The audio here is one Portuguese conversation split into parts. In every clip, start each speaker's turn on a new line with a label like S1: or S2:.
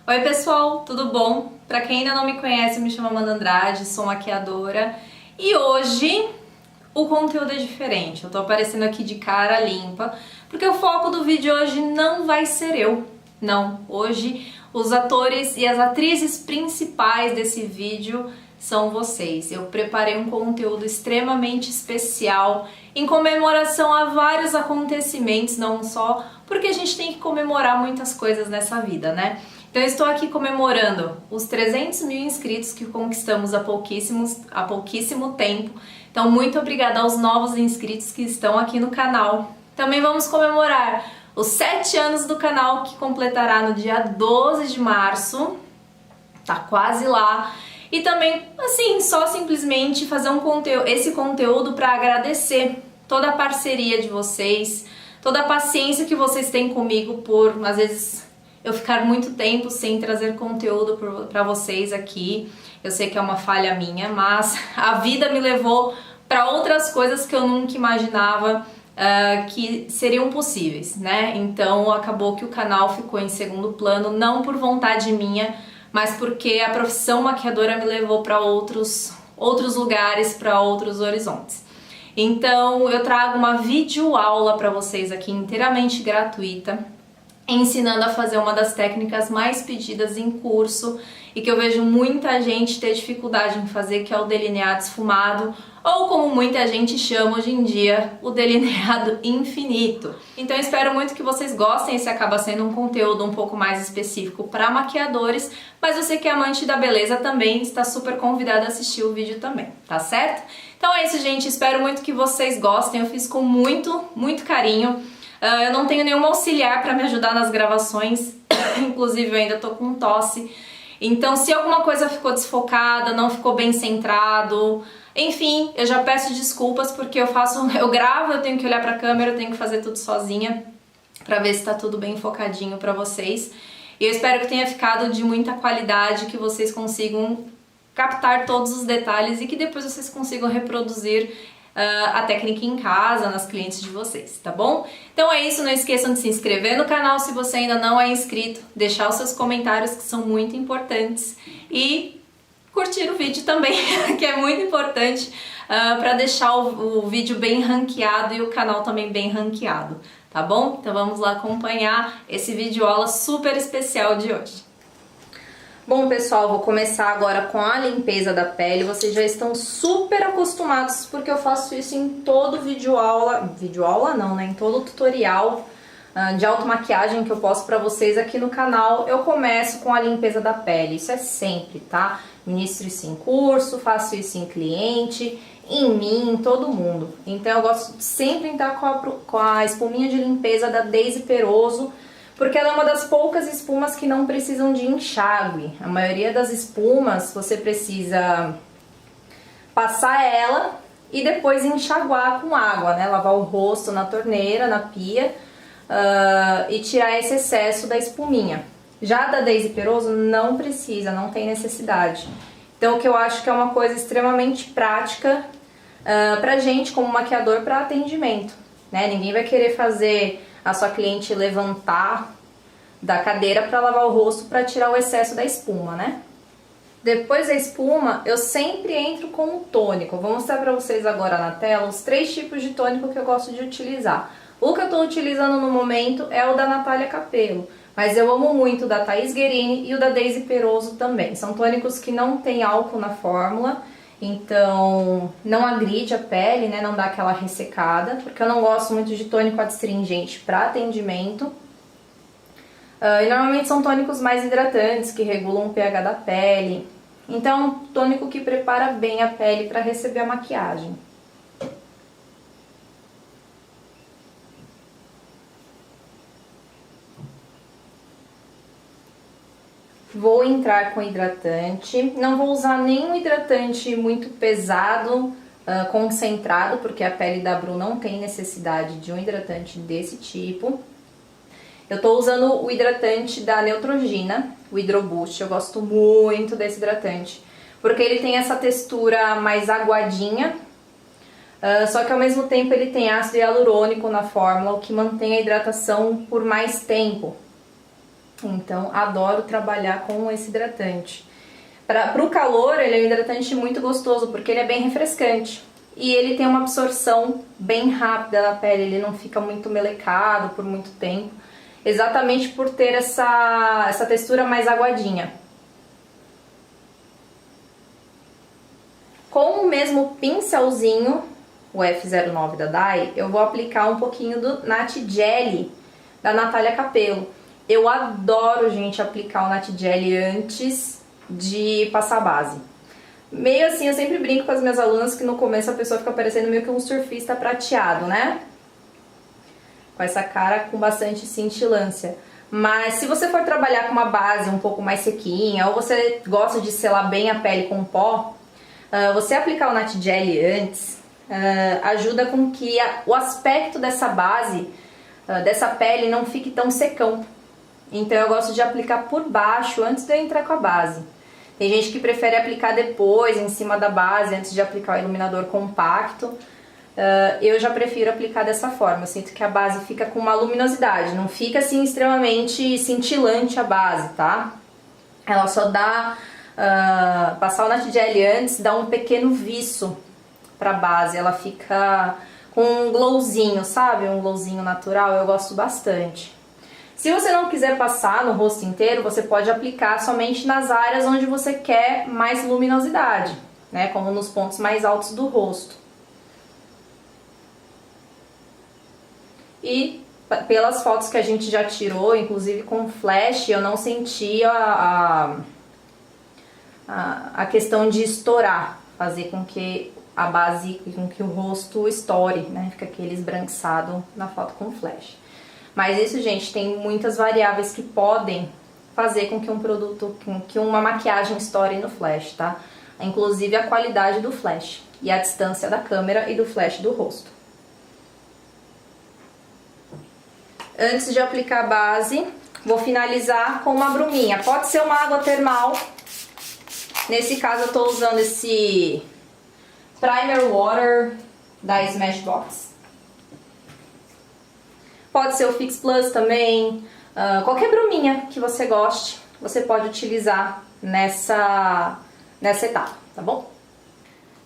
S1: Oi pessoal, tudo bom? Pra quem ainda não me conhece, eu me chamo Amanda Andrade, sou maquiadora e hoje o conteúdo é diferente. Eu tô aparecendo aqui de cara limpa porque o foco do vídeo hoje não vai ser eu. Não, hoje os atores e as atrizes principais desse vídeo são vocês. Eu preparei um conteúdo extremamente especial em comemoração a vários acontecimentos, não só porque a gente tem que comemorar muitas coisas nessa vida, né? Então eu estou aqui comemorando os 300 mil inscritos que conquistamos há pouquíssimo tempo. Então muito obrigada aos novos inscritos que estão aqui no canal. Também vamos comemorar os 7 anos do canal, que completará no dia 12 de março. Tá quase lá. E também, assim, só simplesmente fazer esse conteúdo para agradecer toda a parceria de vocês, toda a paciência que vocês têm comigo por, às vezes, eu ficar muito tempo sem trazer conteúdo para vocês aqui. Eu sei que é uma falha minha, mas a vida me levou para outras coisas que eu nunca imaginava que seriam possíveis, né? Então acabou que o canal ficou em segundo plano, não por vontade minha, mas porque a profissão maquiadora me levou para outros lugares, para outros horizontes. Então eu trago uma videoaula para vocês aqui inteiramente gratuita, ensinando a fazer uma das técnicas mais pedidas em curso e que eu vejo muita gente ter dificuldade em fazer, que é o delineado esfumado, ou como muita gente chama hoje em dia, o delineado infinito. Então eu espero muito que vocês gostem. Esse acaba sendo um conteúdo um pouco mais específico para maquiadores, mas você que é amante da beleza também está super convidado a assistir o vídeo também, tá certo? Então é isso, gente, espero muito que vocês gostem. Eu fiz com muito carinho. Eu não tenho nenhum auxiliar para me ajudar nas gravações, inclusive eu ainda tô com tosse. Então se alguma coisa ficou desfocada, não ficou bem centrado, enfim, eu já peço desculpas porque eu gravo, eu tenho que olhar pra câmera, eu tenho que fazer tudo sozinha pra ver se tá tudo bem focadinho pra vocês. E eu espero que tenha ficado de muita qualidade, que vocês consigam captar todos os detalhes e que depois vocês consigam reproduzir a técnica em casa, nas clientes de vocês, tá bom? Então é isso, não esqueçam de se inscrever no canal se você ainda não é inscrito, deixar os seus comentários que são muito importantes e curtir o vídeo também, que é muito importante para deixar o vídeo bem ranqueado e o canal também bem ranqueado, tá bom? Então vamos lá acompanhar esse vídeo aula super especial de hoje. Bom, pessoal, vou começar agora com a limpeza da pele. Vocês já estão super acostumados porque eu faço isso em todo videoaula não, né? Em todo tutorial de automaquiagem que eu posto pra vocês aqui no canal. Eu começo com a limpeza da pele, isso é sempre, tá? Ministro isso em curso, faço isso em cliente, em mim, em todo mundo. Então eu gosto de sempre entrar com a espuminha de limpeza da Daisy Peroso, porque ela é uma das poucas espumas que não precisam de enxágue. A maioria das espumas você precisa passar ela e depois enxaguar com água, né? Lavar o rosto na torneira, na pia, e tirar esse excesso da espuminha. Já da Daisy Peroso não precisa, não tem necessidade. Então o que eu acho que é uma coisa extremamente prática pra gente como maquiador para atendimento, né? Ninguém vai querer fazer a sua cliente levantar da cadeira para lavar o rosto para tirar o excesso da espuma, né? Depois da espuma, eu sempre entro com o tônico. Vou mostrar para vocês agora na tela os 3 tipos de tônico que eu gosto de utilizar. O que eu estou utilizando no momento é o da Natália Capello, mas eu amo muito o da Thaís Guerini e o da Daisy Peroso também. São tônicos que não tem álcool na fórmula, então não agride a pele, né? Não dá aquela ressecada, porque eu não gosto muito de tônico adstringente para atendimento. E normalmente são tônicos mais hidratantes, que regulam o pH da pele. Então, tônico que prepara bem a pele para receber a maquiagem. Vou entrar com hidratante. Não vou usar nenhum hidratante muito pesado, concentrado, porque a pele da Bru não tem necessidade de um hidratante desse tipo. Eu tô usando o hidratante da Neutrogena, o Hydroboost. Eu gosto muito desse hidratante, porque ele tem essa textura mais aguadinha, só que ao mesmo tempo ele tem ácido hialurônico na fórmula, o que mantém a hidratação por mais tempo. Então, adoro trabalhar com esse hidratante. Para o calor, ele é um hidratante muito gostoso, porque ele é bem refrescante. E ele tem uma absorção bem rápida na pele, ele não fica muito melecado por muito tempo. Exatamente por ter essa textura mais aguadinha. Com o mesmo pincelzinho, o F09 da Dai, eu vou aplicar um pouquinho do Nat Jelly da Natália Capello. Eu adoro, gente, aplicar o Nat Jelly antes de passar a base. Meio assim, eu sempre brinco com as minhas alunas que no começo a pessoa fica parecendo meio que um surfista prateado, né? Com essa cara com bastante cintilância. Mas se você for trabalhar com uma base um pouco mais sequinha, ou você gosta de selar bem a pele com pó, você aplicar o Nat Jelly antes ajuda com que o aspecto dessa base, dessa pele, não fique tão secão. Então eu gosto de aplicar por baixo antes de eu entrar com a base. Tem gente que prefere aplicar depois, em cima da base, antes de aplicar o iluminador compacto. Eu já prefiro aplicar dessa forma. Eu sinto que a base fica com uma luminosidade, não fica assim extremamente cintilante a base, tá? Ela só dá... passar o Nat Jelly antes dá um pequeno viço pra base. Ela fica com um glowzinho, sabe? Um glowzinho natural, eu gosto bastante. Se você não quiser passar no rosto inteiro, você pode aplicar somente nas áreas onde você quer mais luminosidade, né? Como nos pontos mais altos do rosto. E pelas fotos que a gente já tirou, inclusive com flash, eu não senti a questão de estourar, fazer com que a base, com que o rosto estoure, né? Fica aquele esbranquiçado na foto com flash. Mas isso, gente, tem muitas variáveis que podem fazer com que um produto, com que uma maquiagem estoure no flash, tá? Inclusive a qualidade do flash e a distância da câmera e do flash do rosto. Antes de aplicar a base, vou finalizar com uma bruminha. Pode ser uma água termal. Nesse caso eu tô usando esse Primer Water da Smashbox. Pode ser o Fix Plus também, qualquer bruminha que você goste, você pode utilizar nessa etapa, tá bom?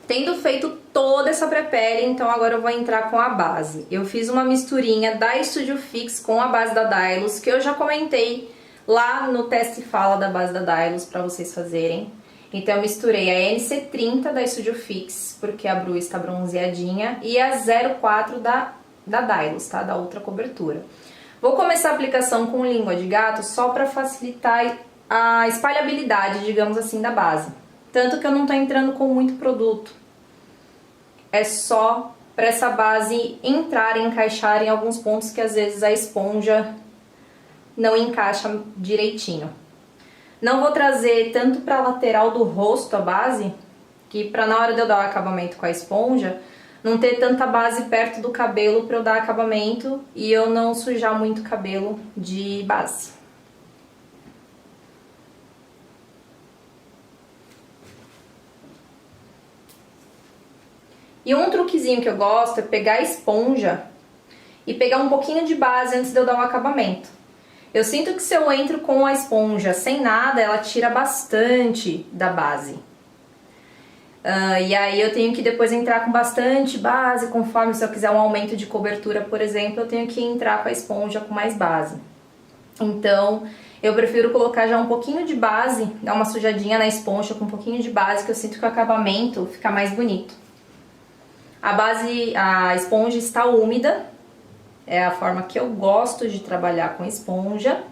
S1: Tendo feito toda essa pré-pele, então agora eu vou entrar com a base. Eu fiz uma misturinha da Studio Fix com a base da Dylos, que eu já comentei lá no teste fala da base da Dylos para vocês fazerem. Então eu misturei a NC30 da Studio Fix, porque a Bru está bronzeadinha, e a 04 da Dylos, tá? Da outra cobertura. Vou começar a aplicação com língua de gato só para facilitar a espalhabilidade, digamos assim, da base. Tanto que eu não tô entrando com muito produto. É só para essa base entrar e encaixar em alguns pontos que às vezes a esponja não encaixa direitinho. Não vou trazer tanto para a lateral do rosto a base, que para na hora de eu dar o acabamento com a esponja, não ter tanta base perto do cabelo para eu dar acabamento e eu não sujar muito o cabelo de base. E um truquezinho que eu gosto é pegar a esponja e pegar um pouquinho de base antes de eu dar o acabamento. Eu sinto que se eu entro com a esponja sem nada, ela tira bastante da base. E aí eu tenho que depois entrar com bastante base, conforme se eu quiser um aumento de cobertura, por exemplo, eu tenho que entrar com a esponja com mais base. Então, eu prefiro colocar já um pouquinho de base, dar uma sujadinha na esponja com um pouquinho de base, que eu sinto que o acabamento fica mais bonito. A esponja está úmida, é a forma que eu gosto de trabalhar com esponja.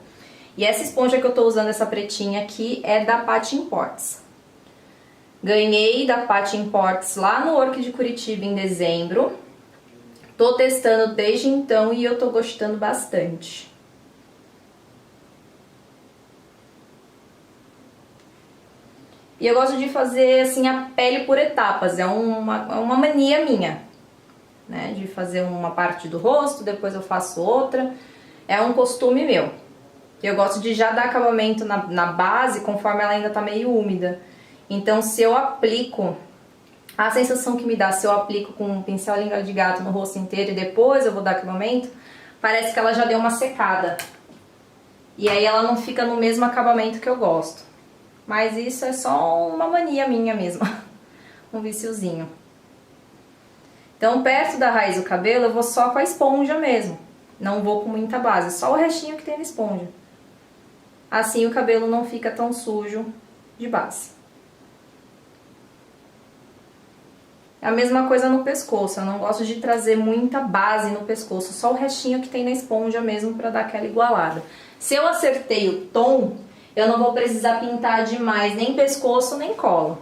S1: E essa esponja que eu tô usando, essa pretinha aqui, é da Patty Imports. Ganhei da Patty Imports lá no Work de Curitiba em dezembro. Tô testando desde então e eu tô gostando bastante. E eu gosto de fazer assim a pele por etapas, é uma mania minha, né? De fazer uma parte do rosto, depois eu faço outra, é um costume meu. Eu gosto de já dar acabamento na base conforme ela ainda tá meio úmida. Então se eu aplico, a sensação que me dá se eu aplico com um pincel língua de gato no rosto inteiro e depois eu vou dar acabamento, parece que ela já deu uma secada. E aí ela não fica no mesmo acabamento que eu gosto. Mas isso é só uma mania minha mesmo. Um viciozinho. Então, perto da raiz do cabelo, eu vou só com a esponja mesmo. Não vou com muita base, só o restinho que tem na esponja. Assim o cabelo não fica tão sujo de base. A mesma coisa no pescoço, eu não gosto de trazer muita base no pescoço, só o restinho que tem na esponja mesmo para dar aquela igualada. Se eu acertei o tom, eu não vou precisar pintar demais nem pescoço nem cola.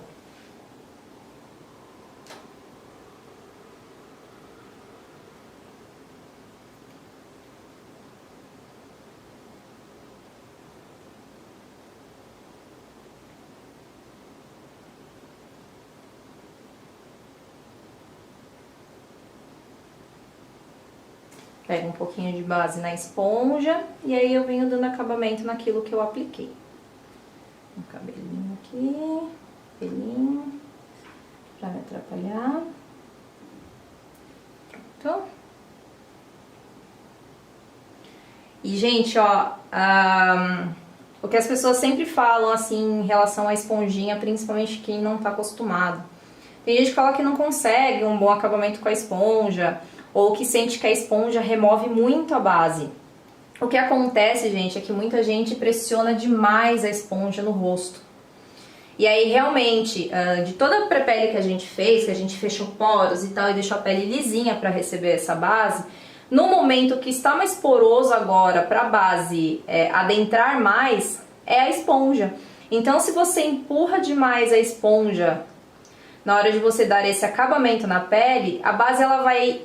S1: Pego um pouquinho de base na esponja e aí eu venho dando acabamento naquilo que eu apliquei. Um cabelinho aqui, pelinho, pra me atrapalhar. Pronto. E, gente, ó, o que as pessoas sempre falam, assim, em relação à esponjinha, principalmente quem não tá acostumado. Tem gente que fala que não consegue um bom acabamento com a esponja, ou que sente que a esponja remove muito a base. O que acontece, gente, é que muita gente pressiona demais a esponja no rosto. E aí, realmente, de toda a pré-pele que a gente fez, que a gente fechou poros e tal, e deixou a pele lisinha para receber essa base, no momento que está mais poroso agora para a base adentrar mais, é a esponja. Então, se você empurra demais a esponja na hora de você dar esse acabamento na pele, a base ela vai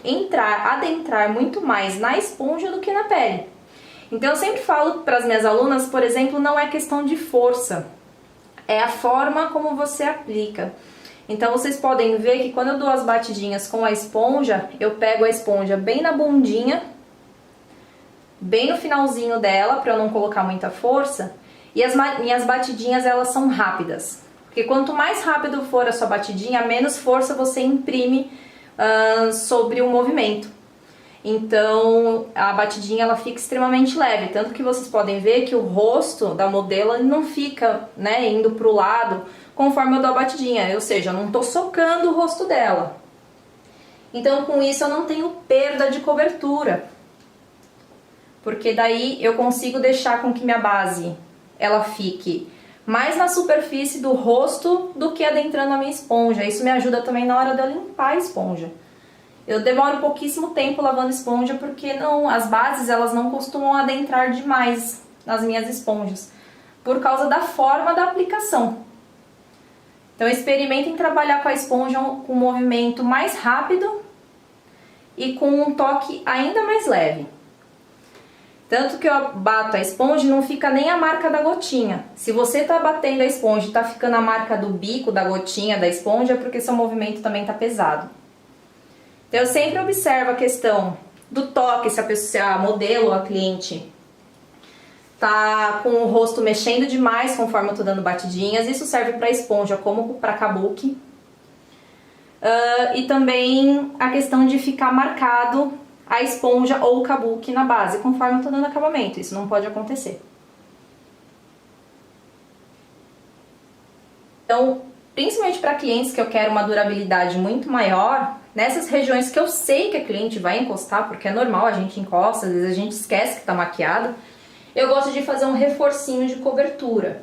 S1: adentrar muito mais na esponja do que na pele. Então eu sempre falo para as minhas alunas, por exemplo, não é questão de força, é a forma como você aplica. Então vocês podem ver que quando eu dou as batidinhas com a esponja, eu pego a esponja bem na bundinha, bem no finalzinho dela, para eu não colocar muita força, e as minhas batidinhas elas são rápidas. Porque quanto mais rápido for a sua batidinha, menos força você imprime sobre o movimento. Então a batidinha ela fica extremamente leve, tanto que vocês podem ver que o rosto da modelo ele não fica, né, indo para o lado conforme eu dou a batidinha, ou seja, eu não estou socando o rosto dela. Então com isso eu não tenho perda de cobertura, porque daí eu consigo deixar com que minha base ela fique mais na superfície do rosto do que adentrando a minha esponja. Isso me ajuda também na hora de eu limpar a esponja. Eu demoro pouquíssimo tempo lavando esponja porque as bases elas não costumam adentrar demais nas minhas esponjas, por causa da forma da aplicação. Então experimentem trabalhar com a esponja com um movimento mais rápido e com um toque ainda mais leve. Tanto que eu bato a esponja e não fica nem a marca da gotinha. Se você tá batendo a esponja e tá ficando a marca do bico da gotinha da esponja, é porque seu movimento também tá pesado. Então eu sempre observo a questão do toque, se a modelo ou a cliente tá com o rosto mexendo demais conforme eu tô dando batidinhas. Isso serve para esponja como para kabuki. E também a questão de ficar marcado a esponja ou o kabuki na base, conforme eu tô dando acabamento. Isso não pode acontecer. Então, principalmente para clientes que eu quero uma durabilidade muito maior, nessas regiões que eu sei que a cliente vai encostar, porque é normal, a gente encosta, às vezes a gente esquece que tá maquiado, eu gosto de fazer um reforcinho de cobertura,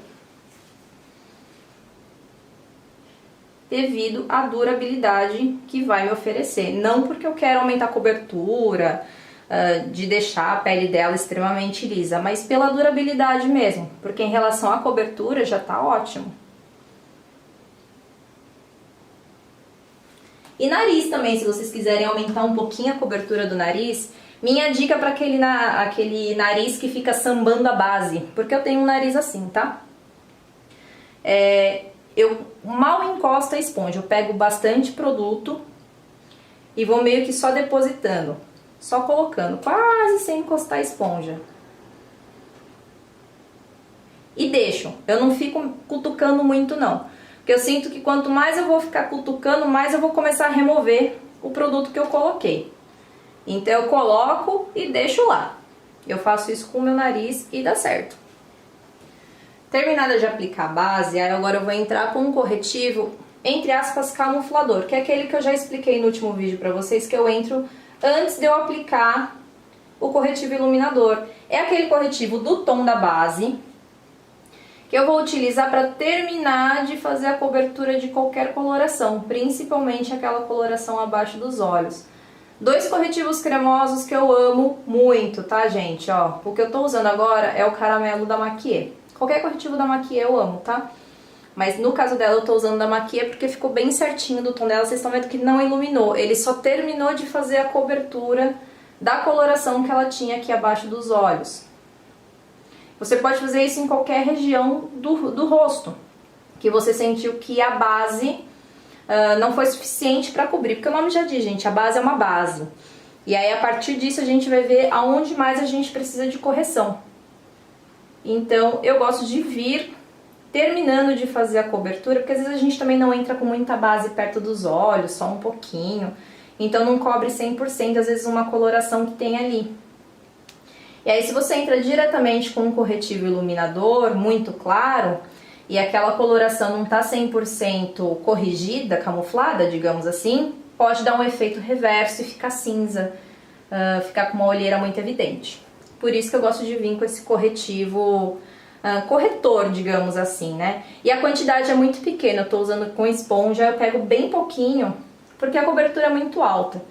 S1: devido à durabilidade que vai me oferecer. Não porque eu quero aumentar a cobertura, de deixar a pele dela extremamente lisa, mas pela durabilidade mesmo, porque em relação à cobertura já tá ótimo. E nariz também, se vocês quiserem aumentar um pouquinho a cobertura do nariz, minha dica para aquele nariz que fica sambando a base, porque eu tenho um nariz assim, tá? Eu mal encosto a esponja, eu pego bastante produto e vou meio que só depositando, só colocando, quase sem encostar a esponja. E deixo, eu não fico cutucando muito não, porque eu sinto que quanto mais eu vou ficar cutucando, mais eu vou começar a remover o produto que eu coloquei. Então eu coloco e deixo lá. Eu faço isso com o meu nariz e dá certo. Terminada de aplicar a base, aí agora eu vou entrar com um corretivo, entre aspas, camuflador, que é aquele que eu já expliquei no último vídeo pra vocês, que eu entro antes de eu aplicar o corretivo iluminador. É aquele corretivo do tom da base, que eu vou utilizar para terminar de fazer a cobertura de qualquer coloração, principalmente aquela coloração abaixo dos olhos. Dois corretivos cremosos que eu amo muito, tá, gente? Ó, o que eu tô usando agora é o caramelo da Maquiê. Qualquer corretivo da Maquiê eu amo, tá? Mas no caso dela eu tô usando da Maquiê porque ficou bem certinho do tom dela. Vocês estão vendo que não iluminou, ele só terminou de fazer a cobertura da coloração que ela tinha aqui abaixo dos olhos. Você pode fazer isso em qualquer região do rosto, que você sentiu que a base não foi suficiente para cobrir, porque o nome já diz, gente, a base é uma base. E aí a partir disso a gente vai ver aonde mais a gente precisa de correção. Então eu gosto de vir terminando de fazer a cobertura, porque às vezes a gente também não entra com muita base perto dos olhos, só um pouquinho. Então não cobre 100%, às vezes uma coloração que tem ali. E aí se você entra diretamente com um corretivo iluminador muito claro, e aquela coloração não tá 100% corrigida, camuflada, digamos assim, pode dar um efeito reverso e ficar cinza, ficar com uma olheira muito evidente. Por isso que eu gosto de vir com esse corretivo corretor, digamos assim, né? E a quantidade é muito pequena, eu tô usando com esponja, eu pego bem pouquinho, porque a cobertura é muito alta.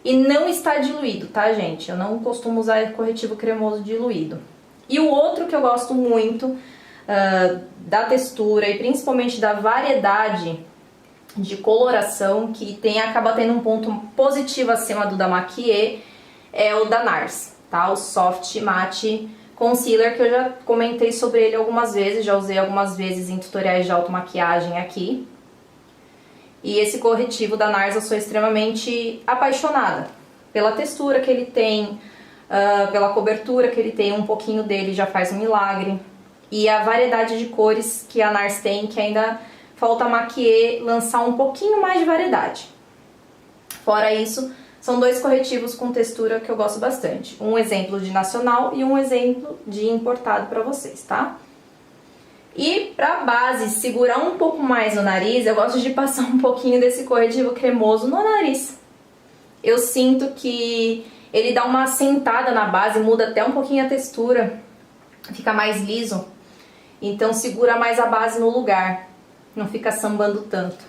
S1: E não está diluído, tá, gente? Eu não costumo usar corretivo cremoso diluído. E o outro que eu gosto muito da textura e principalmente da variedade de coloração, que acaba tendo um ponto positivo acima do da Maquiê, é o da NARS, tá? O Soft Matte Concealer, que eu já comentei sobre ele algumas vezes, já usei algumas vezes em tutoriais de automaquiagem aqui. E esse corretivo da NARS eu sou extremamente apaixonada pela textura que ele tem, pela cobertura que ele tem, um pouquinho dele já faz um milagre. E a variedade de cores que a NARS tem, que ainda falta a Maquiê lançar um pouquinho mais de variedade. Fora isso, são dois corretivos com textura que eu gosto bastante. Um exemplo de nacional e um exemplo de importado para vocês, tá? E pra base segurar um pouco mais no nariz, eu gosto de passar um pouquinho desse corretivo cremoso no nariz. Eu sinto que ele dá uma assentada na base, muda até um pouquinho a textura, fica mais liso. Então segura mais a base no lugar, não fica sambando tanto.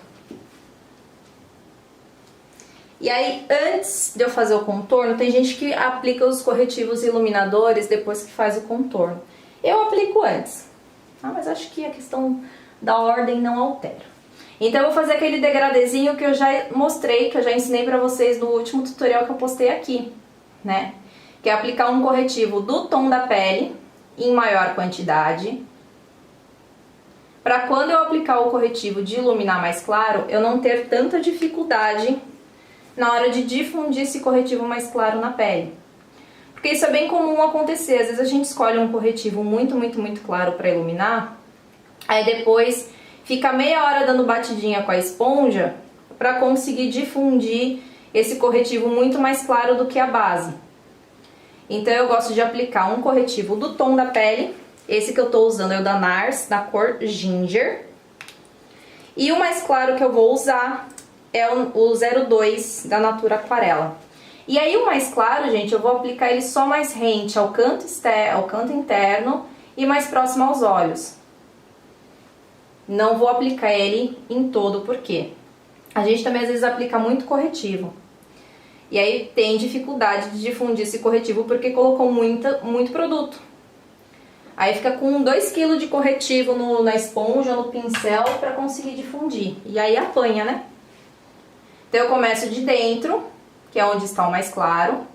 S1: E aí, antes de eu fazer o contorno, tem gente que aplica os corretivos iluminadores depois que faz o contorno. Eu aplico antes. Mas acho que a questão da ordem não altera. Então eu vou fazer aquele degradezinho que eu já mostrei, que eu já ensinei pra vocês no último tutorial que eu postei aqui, né? Que é aplicar um corretivo do tom da pele em maior quantidade, pra quando eu aplicar o corretivo de iluminar mais claro, eu não ter tanta dificuldade na hora de difundir esse corretivo mais claro na pele. Porque isso é bem comum acontecer, às vezes a gente escolhe um corretivo muito claro para iluminar, aí depois fica meia hora dando batidinha com a esponja para conseguir difundir esse corretivo muito mais claro do que a base. Então eu gosto de aplicar um corretivo do tom da pele, esse que eu tô usando é o da NARS, da cor Ginger, e o mais claro que eu vou usar é o 02 da Natura Aquarela. E aí o mais claro, gente, eu vou aplicar ele só mais rente ao canto interno e mais próximo aos olhos. Não vou aplicar ele em todo, porque a gente também às vezes aplica muito corretivo. E aí tem dificuldade de difundir esse corretivo porque colocou muito produto. Aí fica com 2 kg de corretivo na esponja, no pincel, para conseguir difundir. E aí apanha, né? Então eu começo de dentro, que é onde está o mais claro.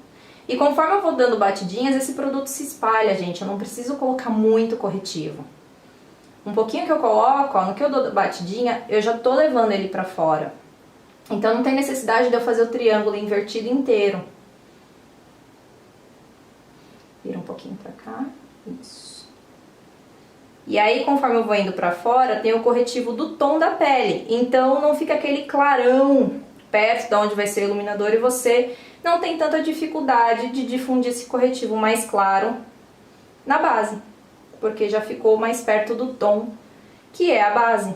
S1: E conforme eu vou dando batidinhas, esse produto se espalha, gente. Eu não preciso colocar muito corretivo. Um pouquinho que eu coloco, ó, no que eu dou batidinha, eu já tô levando ele pra fora. Então não tem necessidade de eu fazer o triângulo invertido inteiro. Vira um pouquinho pra cá. Isso. E aí, conforme eu vou indo pra fora, tem o corretivo do tom da pele. Então não fica aquele clarão perto de onde vai ser o iluminador e você não tem tanta dificuldade de difundir esse corretivo mais claro na base, porque já ficou mais perto do tom que é a base.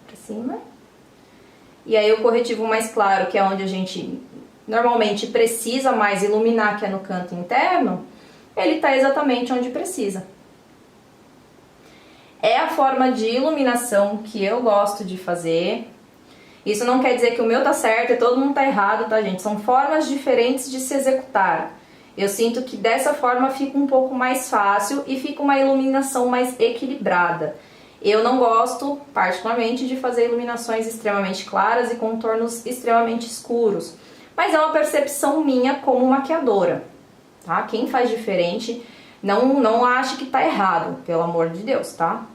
S1: Pra cima. E aí o corretivo mais claro, que é onde a gente normalmente precisa mais iluminar, que é no canto interno, ele tá exatamente onde precisa. É a forma de iluminação que eu gosto de fazer. Isso não quer dizer que o meu tá certo e todo mundo tá errado, tá, gente? São formas diferentes de se executar. Eu sinto que dessa forma fica um pouco mais fácil e fica uma iluminação mais equilibrada. Eu não gosto, particularmente, de fazer iluminações extremamente claras e contornos extremamente escuros. Mas é uma percepção minha como maquiadora, tá? Quem faz diferente, não ache que tá errado, pelo amor de Deus, tá?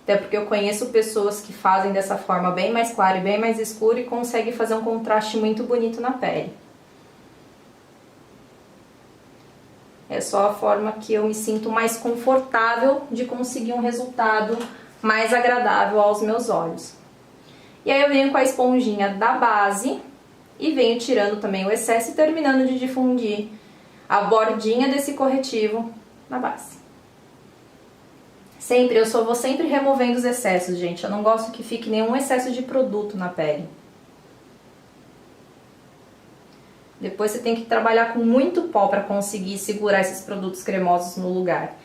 S1: Até porque eu conheço pessoas que fazem dessa forma bem mais clara e bem mais escura e conseguem fazer um contraste muito bonito na pele. É só a forma que eu me sinto mais confortável de conseguir um resultado mais agradável aos meus olhos. E aí eu venho com a esponjinha da base e venho tirando também o excesso e terminando de difundir a bordinha desse corretivo na base. Eu só vou sempre removendo os excessos, gente. Eu não gosto que fique nenhum excesso de produto na pele. Depois você tem que trabalhar com muito pó para conseguir segurar esses produtos cremosos no lugar.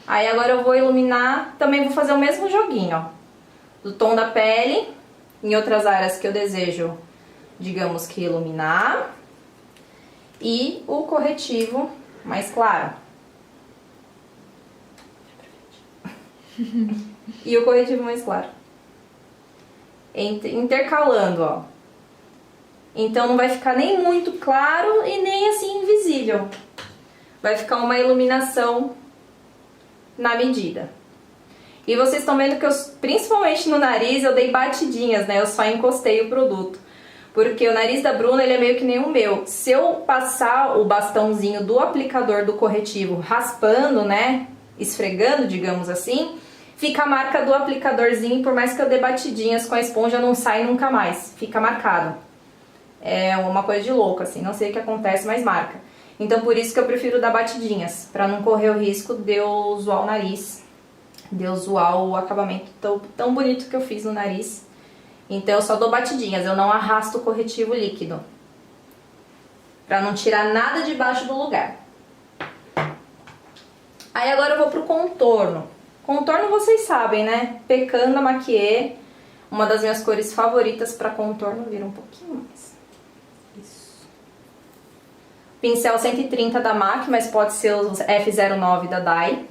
S1: Aí agora eu vou iluminar, também vou fazer o mesmo joguinho, ó. Do tom da pele, em outras áreas que eu desejo, digamos que iluminar. E o corretivo mais claro. E o corretivo mais claro. Intercalando, ó. Então não vai ficar nem muito claro e nem assim invisível. Vai ficar uma iluminação na medida. E vocês estão vendo que eu, principalmente no nariz, eu dei batidinhas, né? Eu só encostei o produto. Porque o nariz da Bruna, ele é meio que nem o meu. Se eu passar o bastãozinho do aplicador do corretivo raspando, né? Esfregando, digamos assim, fica a marca do aplicadorzinho, por mais que eu dê batidinhas com a esponja, não sai nunca mais. Fica marcado. É uma coisa de louco, assim, não sei o que acontece, mas marca. Então por isso que eu prefiro dar batidinhas, pra não correr o risco de eu zoar o nariz, de eu zoar o acabamento tão bonito que eu fiz no nariz. Então eu só dou batidinhas, eu não arrasto o corretivo líquido, pra não tirar nada de baixo do lugar. Aí agora eu vou pro contorno. Contorno vocês sabem, né? Pecanda Maquiê, uma das minhas cores favoritas pra contorno, vira um pouquinho mais. Isso. Pincel 130 da MAC, mas pode ser o F09 da Dai.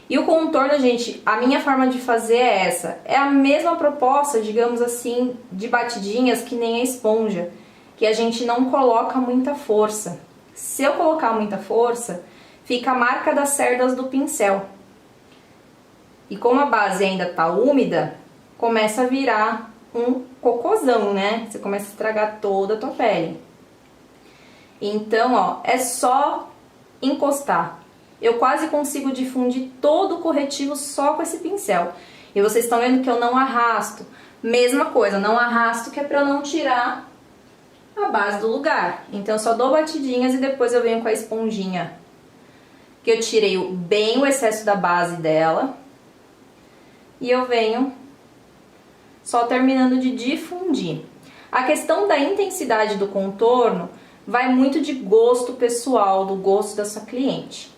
S1: E o contorno, gente, a minha forma de fazer é essa. É a mesma proposta, digamos assim, de batidinhas que nem a esponja, que a gente não coloca muita força. Se eu colocar muita força, fica a marca das cerdas do pincel. E como a base ainda tá úmida, começa a virar um cocôzão, né? Você começa a estragar toda a tua pele. Então, ó, é só encostar. Eu quase consigo difundir todo o corretivo só com esse pincel. E vocês estão vendo que eu não arrasto. Mesma coisa, não arrasto, que é pra eu não tirar a base do lugar. Então eu só dou batidinhas e depois eu venho com a esponjinha, que eu tirei bem o excesso da base dela. E eu venho só terminando de difundir. A questão da intensidade do contorno vai muito de gosto pessoal, do gosto da sua cliente.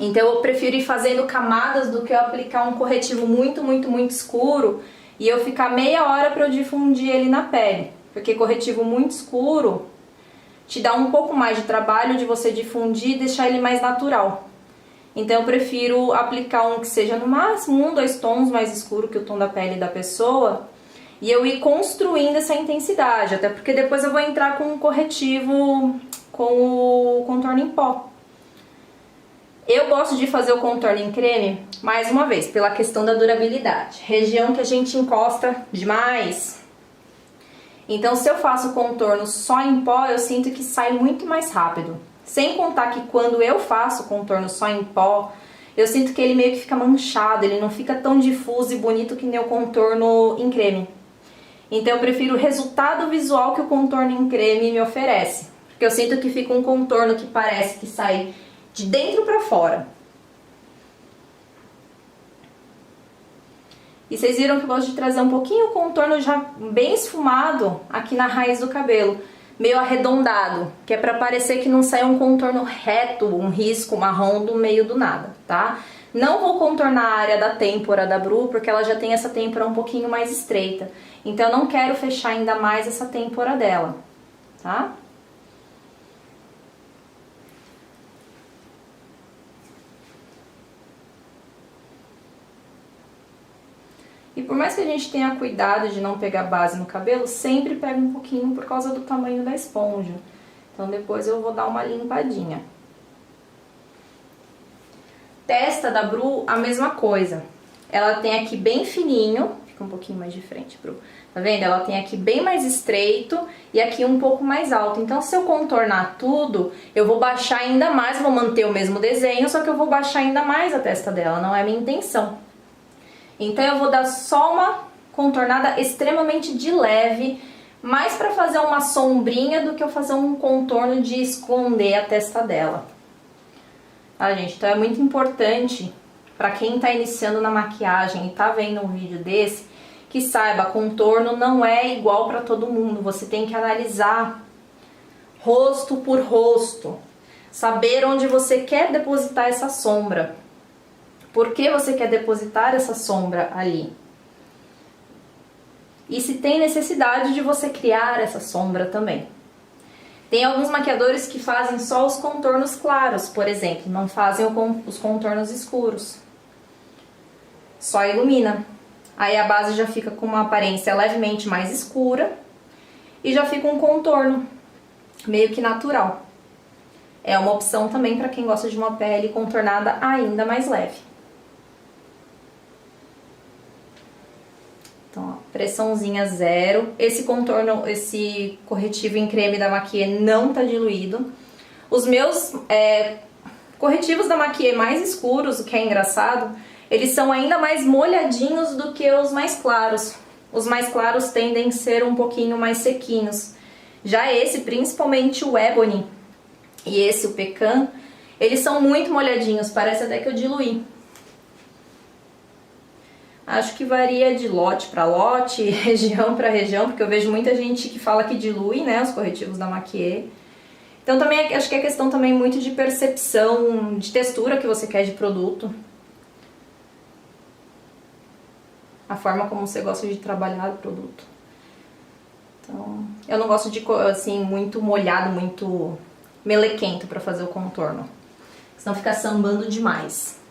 S1: Então eu prefiro ir fazendo camadas do que eu aplicar um corretivo muito escuro e eu ficar meia hora para eu difundir ele na pele. Porque corretivo muito escuro te dá um pouco mais de trabalho de você difundir e deixar ele mais natural. Então eu prefiro aplicar um que seja no máximo 1, 2 tons mais escuro que o tom da pele da pessoa e eu ir construindo essa intensidade, até porque depois eu vou entrar com um corretivo com o contorno em pó. Eu gosto de fazer o contorno em creme, mais uma vez, pela questão da durabilidade. Região que a gente encosta demais. Então, se eu faço o contorno só em pó, eu sinto que sai muito mais rápido. Sem contar que quando eu faço o contorno só em pó, eu sinto que ele meio que fica manchado, ele não fica tão difuso e bonito que nem o contorno em creme. Então eu prefiro o resultado visual que o contorno em creme me oferece. Porque eu sinto que fica um contorno que parece que sai de dentro pra fora. E vocês viram que eu gosto de trazer um pouquinho o contorno já bem esfumado aqui na raiz do cabelo. Meio arredondado, que é pra parecer que não sai um contorno reto, um risco marrom do meio do nada, tá? Não vou contornar a área da têmpora da Bru, porque ela já tem essa têmpora um pouquinho mais estreita. Então eu não quero fechar ainda mais essa têmpora dela, tá? E por mais que a gente tenha cuidado de não pegar base no cabelo, sempre pega um pouquinho por causa do tamanho da esponja. Então depois eu vou dar uma limpadinha. Testa da Bru, a mesma coisa. Ela tem aqui bem fininho, fica um pouquinho mais de frente, Bru. Tá vendo? Ela tem aqui bem mais estreito e aqui um pouco mais alto. Então se eu contornar tudo, eu vou baixar ainda mais, vou manter o mesmo desenho, só que eu vou baixar ainda mais a testa dela, não é a minha intenção. Então eu vou dar só uma contornada extremamente de leve, mais pra fazer uma sombrinha do que eu fazer um contorno de esconder a testa dela. Tá, gente? Então é muito importante pra quem tá iniciando na maquiagem e tá vendo um vídeo desse, que saiba, contorno não é igual pra todo mundo. Você tem que analisar rosto por rosto, saber onde você quer depositar essa sombra. Por que você quer depositar essa sombra ali? E se tem necessidade de você criar essa sombra também. Tem alguns maquiadores que fazem só os contornos claros, por exemplo, não fazem os contornos escuros. Só ilumina. Aí a base já fica com uma aparência levemente mais escura e já fica um contorno meio que natural. É uma opção também para quem gosta de uma pele contornada ainda mais leve. Então, ó, pressãozinha zero. Esse contorno, esse corretivo em creme da Maquia não tá diluído. Os meus corretivos da Maquia mais escuros, o que é engraçado, eles são ainda mais molhadinhos do que os mais claros. Os mais claros tendem a ser um pouquinho mais sequinhos. Já esse, principalmente o Ebony e esse, o Pecan, eles são muito molhadinhos, parece até que eu diluí. Acho que varia de lote para lote, região para região, porque eu vejo muita gente que fala que dilui, né, os corretivos da Maquia. Então também acho que é questão também muito de percepção, de textura que você quer de produto. A forma como você gosta de trabalhar o produto. Então, eu não gosto de, assim, muito molhado, muito melequento para fazer o contorno. Senão fica sambando demais.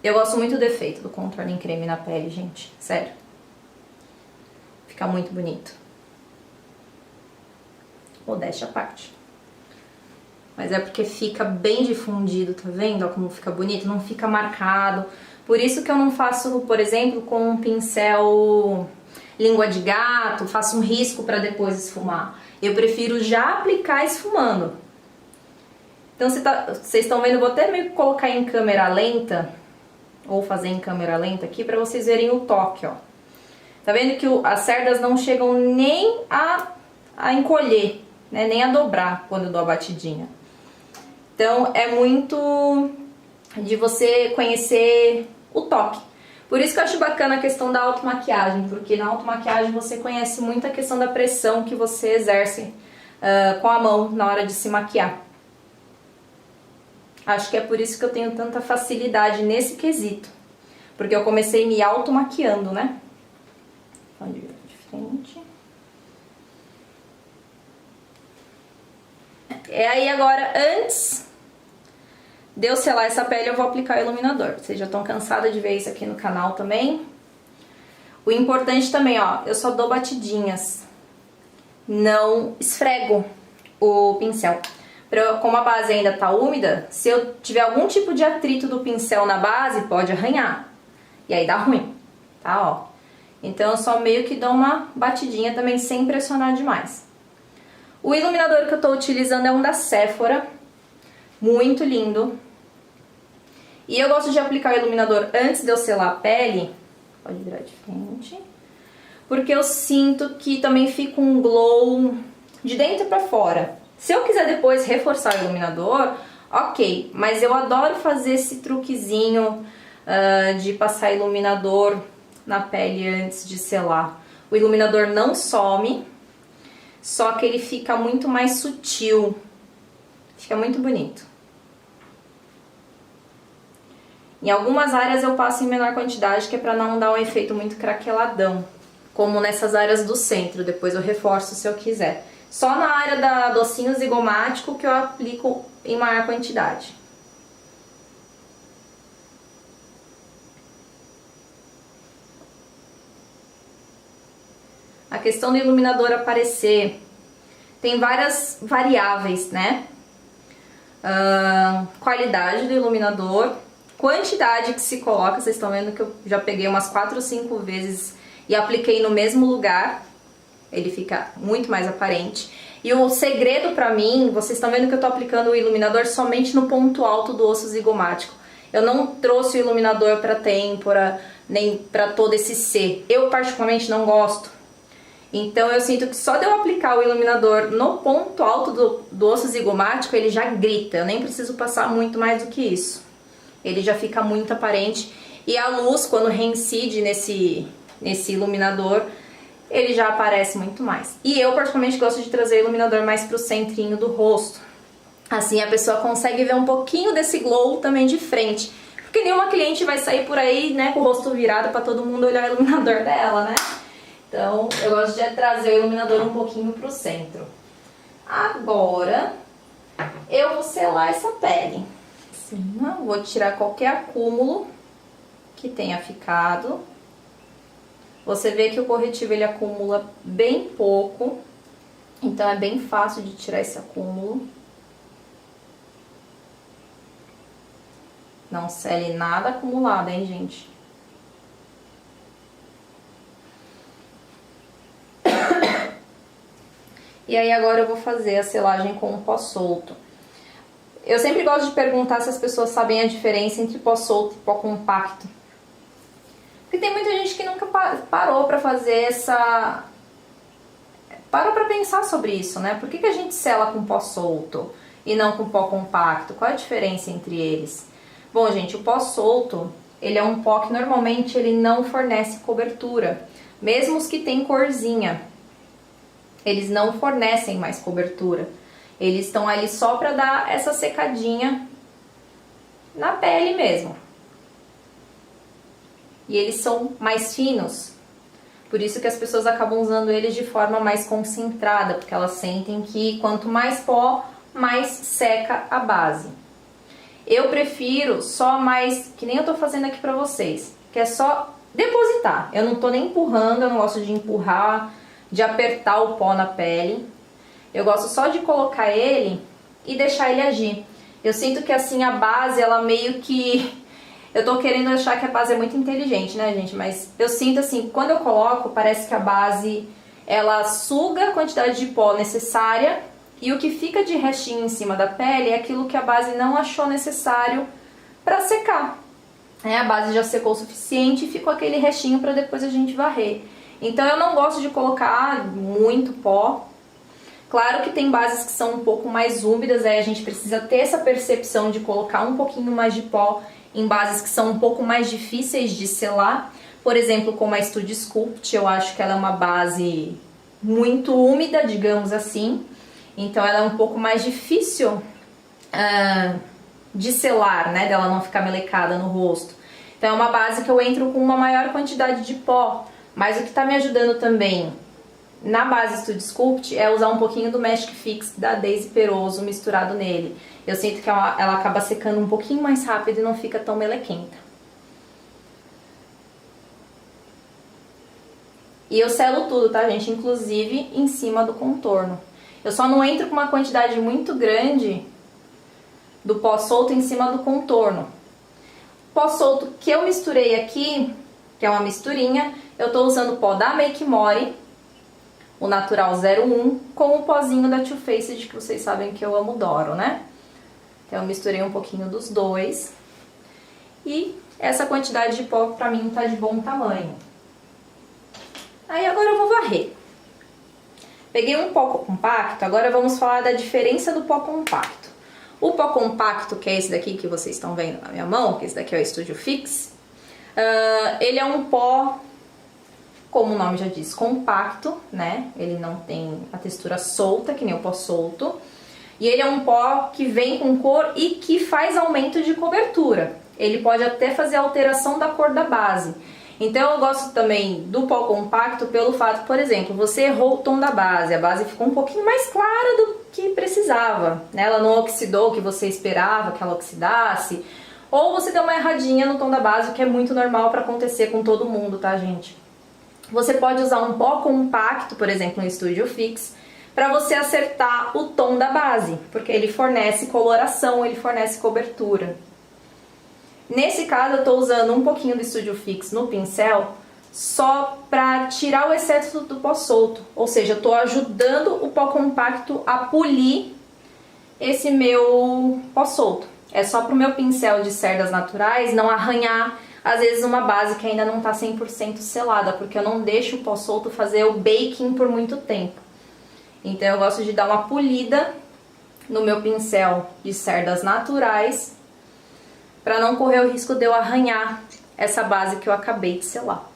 S1: Eu gosto muito do efeito do contorno em creme na pele, gente. Sério. Fica muito bonito. Modéstia à parte. Mas é porque fica bem difundido, tá vendo? Ó, como fica bonito, não fica marcado. Por isso que eu não faço, por exemplo, com um pincel língua de gato, faço um risco pra depois esfumar. Eu prefiro já aplicar esfumando. Então, vocês estão vendo, eu vou até meio que colocar em câmera lenta, ou fazer em câmera lenta aqui, pra vocês verem o toque, ó. Tá vendo que as cerdas não chegam nem a encolher, né? Nem a dobrar quando eu dou a batidinha. Então, é muito de você conhecer o toque. Por isso que eu acho bacana a questão da automaquiagem, porque na automaquiagem você conhece muito a questão da pressão que você exerce com a mão na hora de se maquiar. Acho que é por isso que eu tenho tanta facilidade nesse quesito. Porque eu comecei me automaquiando, né? Então, de frente. Aí agora, antes de eu selar essa pele, eu vou aplicar o iluminador. Vocês já estão cansados de ver isso aqui no canal também. O importante também, ó, eu só dou batidinhas. Não esfrego o pincel. Como a base ainda tá úmida, se eu tiver algum tipo de atrito do pincel na base, pode arranhar. E aí dá ruim, tá, ó. Então eu só meio que dou uma batidinha também, sem pressionar demais. O iluminador que eu tô utilizando é um da Sephora. Muito lindo. E eu gosto de aplicar o iluminador antes de eu selar a pele, Pode virar de frente. Porque eu sinto que também fica um glow de dentro pra fora. Se eu quiser depois reforçar o iluminador, ok. Mas eu adoro fazer esse truquezinho de passar iluminador na pele antes de selar. O iluminador não some, só que ele fica muito mais sutil. Fica muito bonito. Em algumas áreas eu passo em menor quantidade, que é pra não dar um efeito muito craqueladão. Como nessas áreas do centro, depois eu reforço se eu quiser. Só na área da docinho zigomático que eu aplico em maior quantidade. A questão do iluminador aparecer tem várias variáveis, né? Qualidade do iluminador, quantidade que se coloca, vocês estão vendo que eu já peguei umas 4 ou 5 vezes e apliquei no mesmo lugar, ele fica muito mais aparente. E o segredo pra mim, vocês estão vendo que eu tô aplicando o iluminador somente no ponto alto do osso zigomático. Eu não trouxe o iluminador pra têmpora, nem pra todo esse C. Eu particularmente não gosto. Então eu sinto que só de eu aplicar o iluminador no ponto alto do osso zigomático, ele já grita. Eu nem preciso passar muito mais do que isso. Ele já fica muito aparente. E a luz, quando reincide nesse iluminador, ele já aparece muito mais. E eu particularmente gosto de trazer o iluminador mais pro centrinho do rosto. Assim a pessoa consegue ver um pouquinho desse glow também de frente. Porque nenhuma cliente vai sair por aí, né, com o rosto virado pra todo mundo olhar o iluminador dela, né? Então eu gosto de trazer o iluminador um pouquinho pro centro. Agora eu vou selar essa pele. Assim, vou tirar qualquer acúmulo que tenha ficado. Você vê que o corretivo ele acumula bem pouco, então é bem fácil de tirar esse acúmulo. Não sele nada acumulado, hein, gente? E aí agora eu vou fazer a selagem com o pó solto. Eu sempre gosto de perguntar se as pessoas sabem a diferença entre pó solto e pó compacto. Porque tem muita gente que nunca parou pra fazer parou pra pensar sobre isso, né? Por que a gente sela com pó solto e não com pó compacto? Qual é a diferença entre eles? Bom, gente, o pó solto, ele é um pó que normalmente ele não fornece cobertura. Mesmo os que tem corzinha, eles não fornecem mais cobertura. Eles estão ali só pra dar essa secadinha na pele mesmo. E eles são mais finos, por isso que as pessoas acabam usando eles de forma mais concentrada, porque elas sentem que quanto mais pó, mais seca a base. Eu prefiro só mais, que nem eu tô fazendo aqui pra vocês, que é só depositar. Eu não tô nem empurrando, eu não gosto de empurrar, de apertar o pó na pele. Eu gosto só de colocar ele e deixar ele agir. Eu sinto que assim a base, ela meio que... Eu tô querendo achar que a base é muito inteligente, né, gente? Mas eu sinto assim, quando eu coloco, parece que a base, ela suga a quantidade de pó necessária e o que fica de restinho em cima da pele é aquilo que a base não achou necessário pra secar. A base já secou o suficiente e ficou aquele restinho pra depois a gente varrer. Então eu não gosto de colocar muito pó. Claro que tem bases que são um pouco mais úmidas, aí a gente precisa ter essa percepção de colocar um pouquinho mais de pó em bases que são um pouco mais difíceis de selar. Por exemplo, como a Studio Sculpt, eu acho que ela é uma base muito úmida, digamos assim. Então ela é um pouco mais difícil de selar, né? Dela não ficar melecada no rosto. Então é uma base que eu entro com uma maior quantidade de pó. Mas o que está me ajudando também na base Studio Sculpt é usar um pouquinho do Magic Fix da Daisy Peroso misturado nele. Eu sinto que ela acaba secando um pouquinho mais rápido e não fica tão melequenta. E eu selo tudo, tá, gente? Inclusive em cima do contorno. Eu só não entro com uma quantidade muito grande do pó solto em cima do contorno. O pó solto que eu misturei aqui, que é uma misturinha, eu tô usando o pó da Make More, o Natural 01, com o pozinho da Too Faced, que vocês sabem que eu amo, adoro, né? Então eu misturei um pouquinho dos dois e essa quantidade de pó pra mim tá de bom tamanho. Aí agora eu vou varrer. Peguei um pó compacto, agora vamos falar da diferença do pó compacto. O pó compacto, que é esse daqui que vocês estão vendo na minha mão, que esse daqui é o Studio Fix, ele é um pó, como o nome já diz, compacto, né? Ele não tem a textura solta, que nem o pó solto. E ele é um pó que vem com cor e que faz aumento de cobertura. Ele pode até fazer alteração da cor da base. Então eu gosto também do pó compacto pelo fato, por exemplo, você errou o tom da base, a base ficou um pouquinho mais clara do que precisava, né? Ela não oxidou o que você esperava que ela oxidasse, ou você deu uma erradinha no tom da base, o que é muito normal para acontecer com todo mundo, tá, gente? Você pode usar um pó compacto, por exemplo, no Studio Fix, para você acertar o tom da base, porque ele fornece coloração, ele fornece cobertura. Nesse caso eu estou usando um pouquinho do Studio Fix no pincel só para tirar o excesso do pó solto, ou seja, eu estou ajudando o pó compacto a polir esse meu pó solto. É só para o meu pincel de cerdas naturais não arranhar, às vezes, uma base que ainda não está 100% selada, porque eu não deixo o pó solto fazer o baking por muito tempo. Então eu gosto de dar uma polida no meu pincel de cerdas naturais, para não correr o risco de eu arranhar essa base que eu acabei de selar.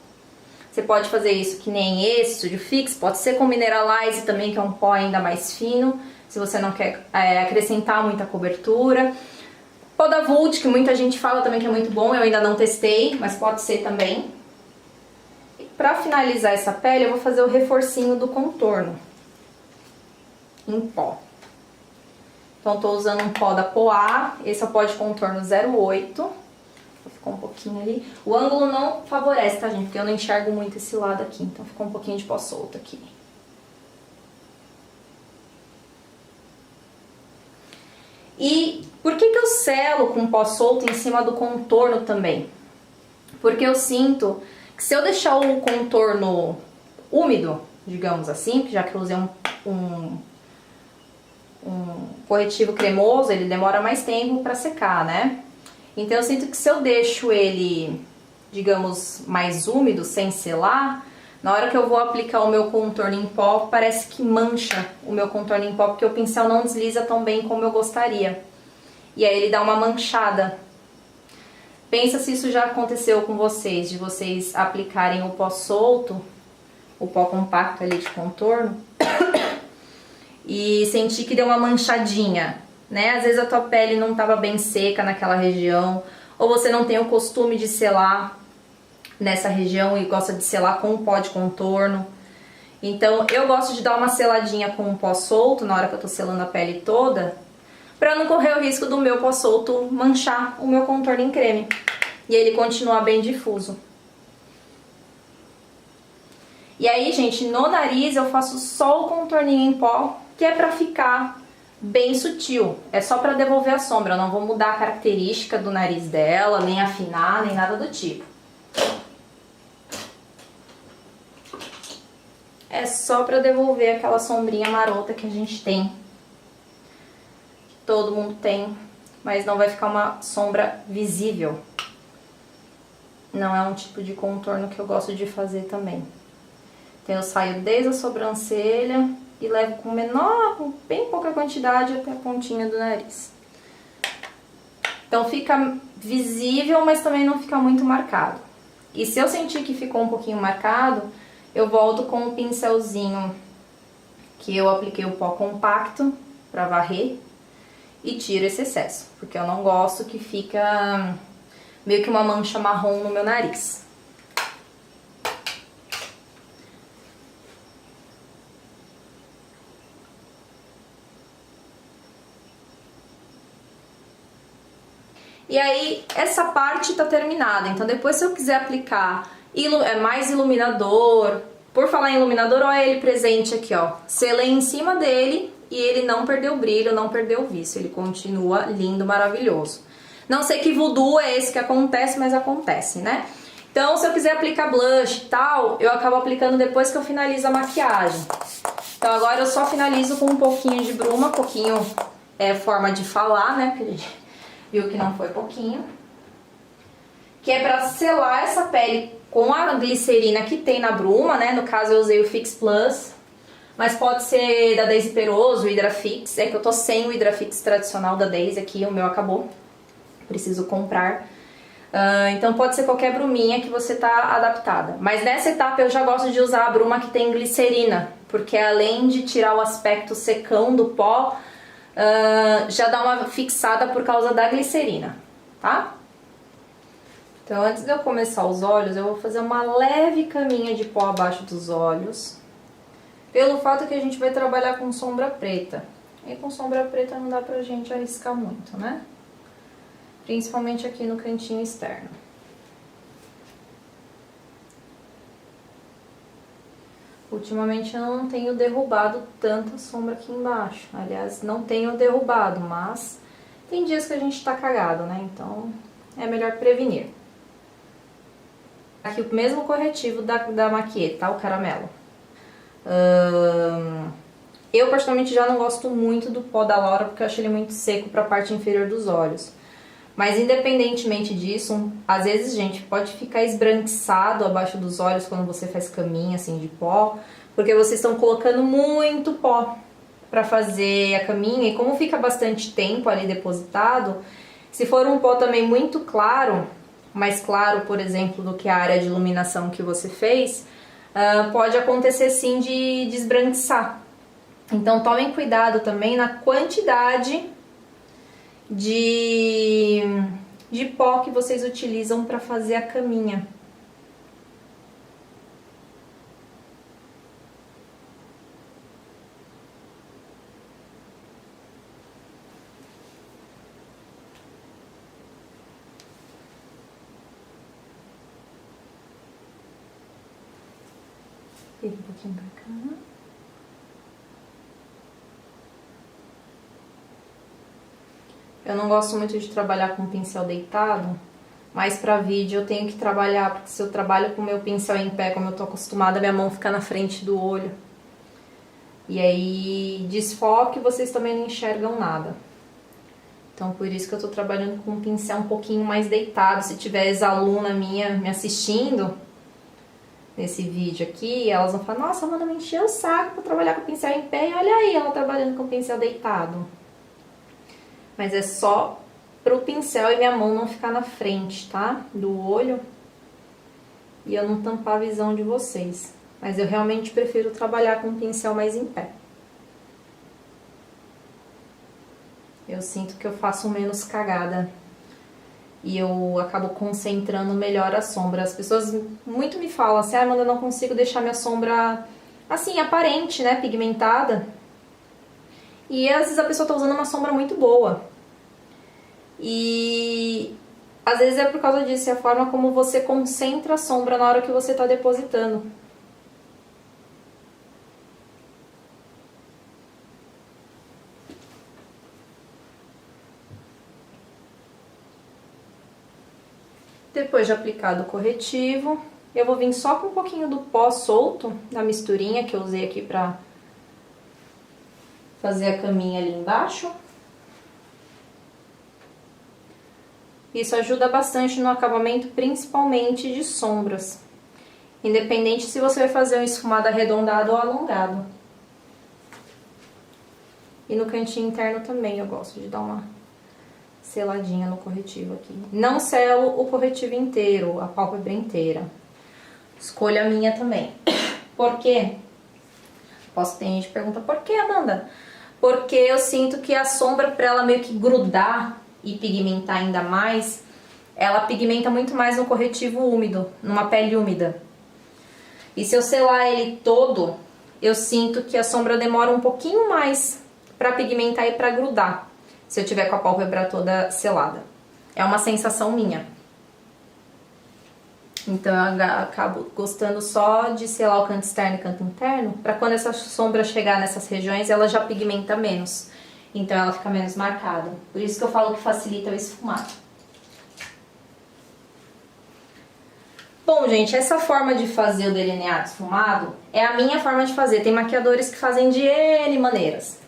S1: Você pode fazer isso que nem esse Studio Fix, pode ser com Mineralize também, que é um pó ainda mais fino, se você não quer acrescentar muita cobertura. Pó da Vult, que muita gente fala também que é muito bom, eu ainda não testei, mas pode ser também. E para finalizar essa pele, eu vou fazer o reforcinho do contorno em pó. Então, estou usando um pó da Poá, esse é o pó de contorno 08. Ficou um pouquinho ali. O ângulo não favorece, tá, gente? Porque eu não enxergo muito esse lado aqui, então ficou um pouquinho de pó solto aqui. E por que eu selo com pó solto em cima do contorno também? Porque eu sinto que se eu deixar o contorno úmido, digamos assim, já que eu usei um corretivo cremoso, ele demora mais tempo para secar, né? Então eu sinto que se eu deixo ele, digamos, mais úmido, sem selar, na hora que eu vou aplicar o meu contorno em pó, parece que mancha o meu contorno em pó, porque o pincel não desliza tão bem como eu gostaria. E aí ele dá uma manchada. Pensa se isso já aconteceu com vocês, de vocês aplicarem o pó solto, o pó compacto ali de contorno, e sentir que deu uma manchadinha, né? Às vezes a tua pele não estava bem seca naquela região, ou você não tem o costume de selar nessa região e gosta de selar com o pó de contorno. Então eu gosto de dar uma seladinha com o pó solto na hora que eu tô selando a pele toda, para não correr o risco do meu pó solto manchar o meu contorno em creme e ele continuar bem difuso. E aí, gente, no nariz eu faço só o contorninho em pó, que é pra ficar bem sutil. É só pra devolver a sombra, eu não vou mudar a característica do nariz dela, nem afinar, nem nada do tipo. É só pra devolver aquela sombrinha marota que a gente tem. Que todo mundo tem, mas não vai ficar uma sombra visível. Não é um tipo de contorno que eu gosto de fazer também. Então eu saio desde a sobrancelha e levo com bem pouca quantidade até a pontinha do nariz. Então fica visível, mas também não fica muito marcado. E se eu sentir que ficou um pouquinho marcado, eu volto com o pincelzinho que eu apliquei o pó compacto para varrer e tiro esse excesso, porque eu não gosto que fica meio que uma mancha marrom no meu nariz. E aí, essa parte tá terminada. Então, depois, se eu quiser aplicar mais iluminador... Por falar em iluminador, olha ele presente aqui, ó. Selei em cima dele e ele não perdeu brilho, não perdeu vício. Ele continua lindo, maravilhoso. Não sei que voodoo é esse que acontece, mas acontece, né? Então, se eu quiser aplicar blush e tal, eu acabo aplicando depois que eu finalizo a maquiagem. Então, agora eu só finalizo com um pouquinho de bruma, pouquinho é forma de falar, né? Porque a gente viu que não foi pouquinho. que é pra selar essa pele com a glicerina que tem na bruma, né? No caso eu usei o Fix Plus, mas pode ser da Daisy Peroso, o Hidrafix. É que eu tô sem o Hidrafix tradicional da Daisy aqui, o meu acabou, preciso comprar. Então pode ser qualquer bruminha que você tá adaptada. Mas nessa etapa eu já gosto de usar a bruma que tem glicerina, porque além de tirar o aspecto secão do pó, já dá uma fixada por causa da glicerina, tá? Então antes de eu começar os olhos, eu vou fazer uma leve caminha de pó abaixo dos olhos, pelo fato que a gente vai trabalhar com sombra preta. E com sombra preta não dá pra gente arriscar muito, né? Principalmente aqui no cantinho externo. Ultimamente eu não tenho derrubado tanta sombra aqui embaixo. Aliás, não tenho derrubado, mas tem dias que a gente tá cagado, né? Então é melhor prevenir. Aqui o mesmo corretivo da Maquiet, tá? O caramelo. Eu particularmente já não gosto muito do pó da Laura porque eu acho ele muito seco pra parte inferior dos olhos. Mas independentemente disso, às vezes, gente, pode ficar esbranquiçado abaixo dos olhos quando você faz caminha assim de pó, porque vocês estão colocando muito pó pra fazer a caminha, e como fica bastante tempo ali depositado, se for um pó também muito claro, mais claro, por exemplo, do que a área de iluminação que você fez, pode acontecer sim de esbranquiçar. Então tomem cuidado também na quantidade de pó que vocês utilizam para fazer a caminha. Vira um pouquinho pra cá. Eu não gosto muito de trabalhar com pincel deitado, mas pra vídeo eu tenho que trabalhar, porque se eu trabalho com o meu pincel em pé, como eu tô acostumada, minha mão fica na frente do olho. E aí desfoca e vocês também não enxergam nada. Então por isso que eu tô trabalhando com um pincel um pouquinho mais deitado. Se tiver ex-aluna minha me assistindo nesse vídeo aqui, elas vão falar: nossa, Amanda, me encheu o saco pra trabalhar com o pincel em pé, e olha aí ela trabalhando com o pincel deitado. Mas é só pro pincel e minha mão não ficar na frente, tá? Do olho. E eu não tampar a visão de vocês. Mas eu realmente prefiro trabalhar com o pincel mais em pé. Eu sinto que eu faço menos cagada. E eu acabo concentrando melhor a sombra. As pessoas muito me falam assim: ah, Amanda, eu não consigo deixar minha sombra assim, aparente, né? Pigmentada. E às vezes a pessoa tá usando uma sombra muito boa. E às vezes é por causa disso, é a forma como você concentra a sombra na hora que você tá depositando. Depois de aplicado o corretivo, eu vou vir só com um pouquinho do pó solto da misturinha que eu usei aqui pra fazer a caminha ali embaixo. Isso ajuda bastante no acabamento, principalmente de sombras. Independente se você vai fazer um esfumado arredondado ou alongado. E no cantinho interno também eu gosto de dar uma seladinha no corretivo aqui. Não selo o corretivo inteiro, a pálpebra inteira. Escolha minha também. Por quê? Ter gente que pergunta: por que, Amanda? Porque eu sinto que a sombra, pra ela meio que grudar e pigmentar ainda mais, ela pigmenta muito mais no corretivo úmido, numa pele úmida. E se eu selar ele todo, eu sinto que a sombra demora um pouquinho mais pra pigmentar e pra grudar, se eu tiver com a pálpebra toda selada. É uma sensação minha. Então eu acabo gostando só de selar o canto externo e canto interno, pra quando essa sombra chegar nessas regiões, ela já pigmenta menos. Então ela fica menos marcada. Por isso que eu falo que facilita o esfumado. Bom, gente, essa forma de fazer o delineado esfumado é a minha forma de fazer. Tem maquiadores que fazem de N maneiras.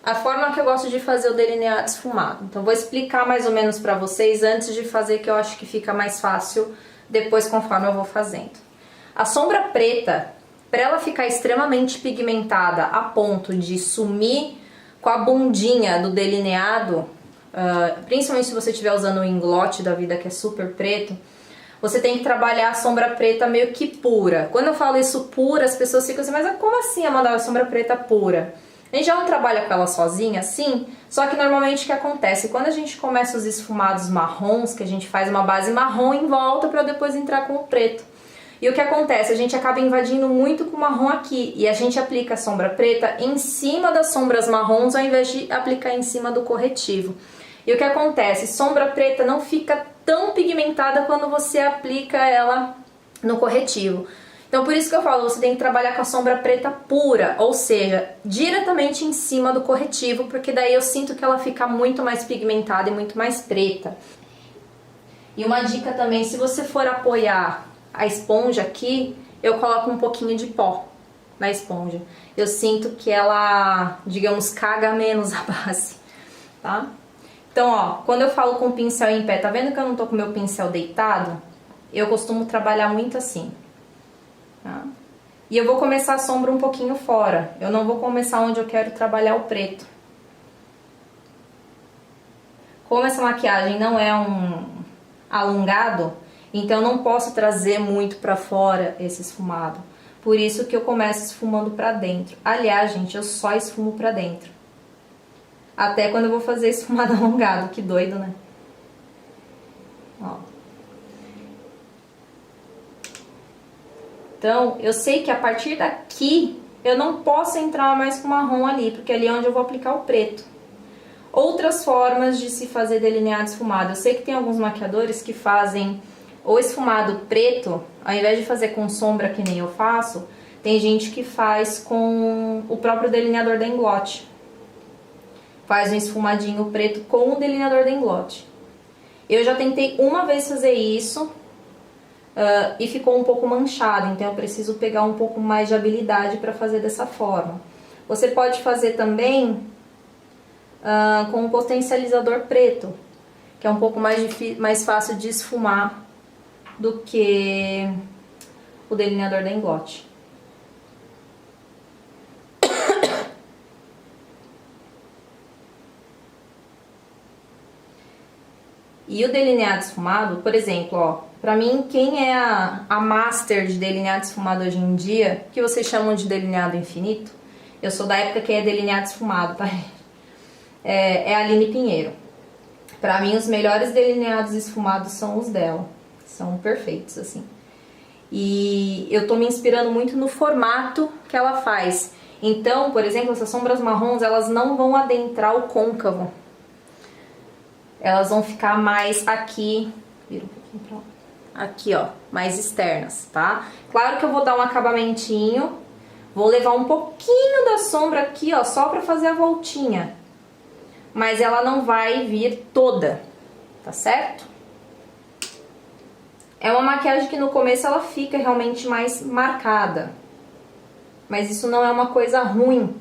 S1: a forma que eu gosto de fazer o delineado esfumado. Então vou explicar mais ou menos pra vocês antes de fazer, que eu acho que fica mais fácil depois conforme eu vou fazendo. A sombra preta, para ela ficar extremamente pigmentada a ponto de sumir com a bundinha do delineado, principalmente se você estiver usando o Inglot da vida, que é super preto, você tem que trabalhar a sombra preta meio que pura. Quando eu falo isso pura, as pessoas ficam assim, mas como assim, Amanda, a sombra preta pura? A gente já não trabalha com ela sozinha, sim, só que normalmente o que acontece? Quando a gente começa os esfumados marrons, que a gente faz uma base marrom em volta para depois entrar com o preto. E o que acontece? A gente acaba invadindo muito com o marrom aqui, e a gente aplica a sombra preta em cima das sombras marrons ao invés de aplicar em cima do corretivo. E o que acontece? Sombra preta não fica tão pigmentada quando você aplica ela no corretivo. Então por isso que eu falo, você tem que trabalhar com a sombra preta pura, ou seja, diretamente em cima do corretivo, porque daí eu sinto que ela fica muito mais pigmentada e muito mais preta. E uma dica também, se você for apoiar a esponja aqui, eu coloco um pouquinho de pó na esponja. Eu sinto que ela, digamos, caga menos a base, tá? Então, ó, quando eu falo com o pincel em pé, tá vendo que eu não tô com o meu pincel deitado? Eu costumo trabalhar muito assim, tá? E eu vou começar a sombra um pouquinho fora. Eu não vou começar onde eu quero trabalhar o preto. Como essa maquiagem não é um alongado, então eu não posso trazer muito pra fora esse esfumado. Por isso que eu começo esfumando pra dentro. Aliás, gente, eu só esfumo pra dentro. Até quando eu vou fazer esfumado alongado, que doido, né? Ó. Então, eu sei que a partir daqui, eu não posso entrar mais com marrom ali, porque ali é onde eu vou aplicar o preto. Outras formas de se fazer delineado esfumado. Eu sei que tem alguns maquiadores que fazem o esfumado preto, ao invés de fazer com sombra, que nem eu faço, tem gente que faz com o próprio delineador da Inglot. Faz um esfumadinho preto com o delineador da Inglot. Eu já tentei uma vez fazer isso e ficou um pouco manchado, então eu preciso pegar um pouco mais de habilidade para fazer dessa forma. Você pode fazer também com um potencializador preto, que é um pouco mais fácil de esfumar do que o delineador da Inglot. E o delineado esfumado, por exemplo, ó, pra mim, quem é a master de delineado esfumado hoje em dia, que vocês chamam de delineado infinito, eu sou da época que é delineado esfumado, tá? É a Aline Pinheiro. Pra mim, os melhores delineados esfumados são os dela. São perfeitos, assim. E eu tô me inspirando muito no formato que ela faz. Então, por exemplo, essas sombras marrons, elas não vão adentrar o côncavo. Elas vão ficar mais aqui, vira um pouquinho pra lá, aqui ó, mais externas, tá? Claro que eu vou dar um acabamentinho, vou levar um pouquinho da sombra aqui ó, só pra fazer a voltinha. Mas ela não vai vir toda, tá certo? É uma maquiagem que no começo ela fica realmente mais marcada. Mas isso não é uma coisa ruim,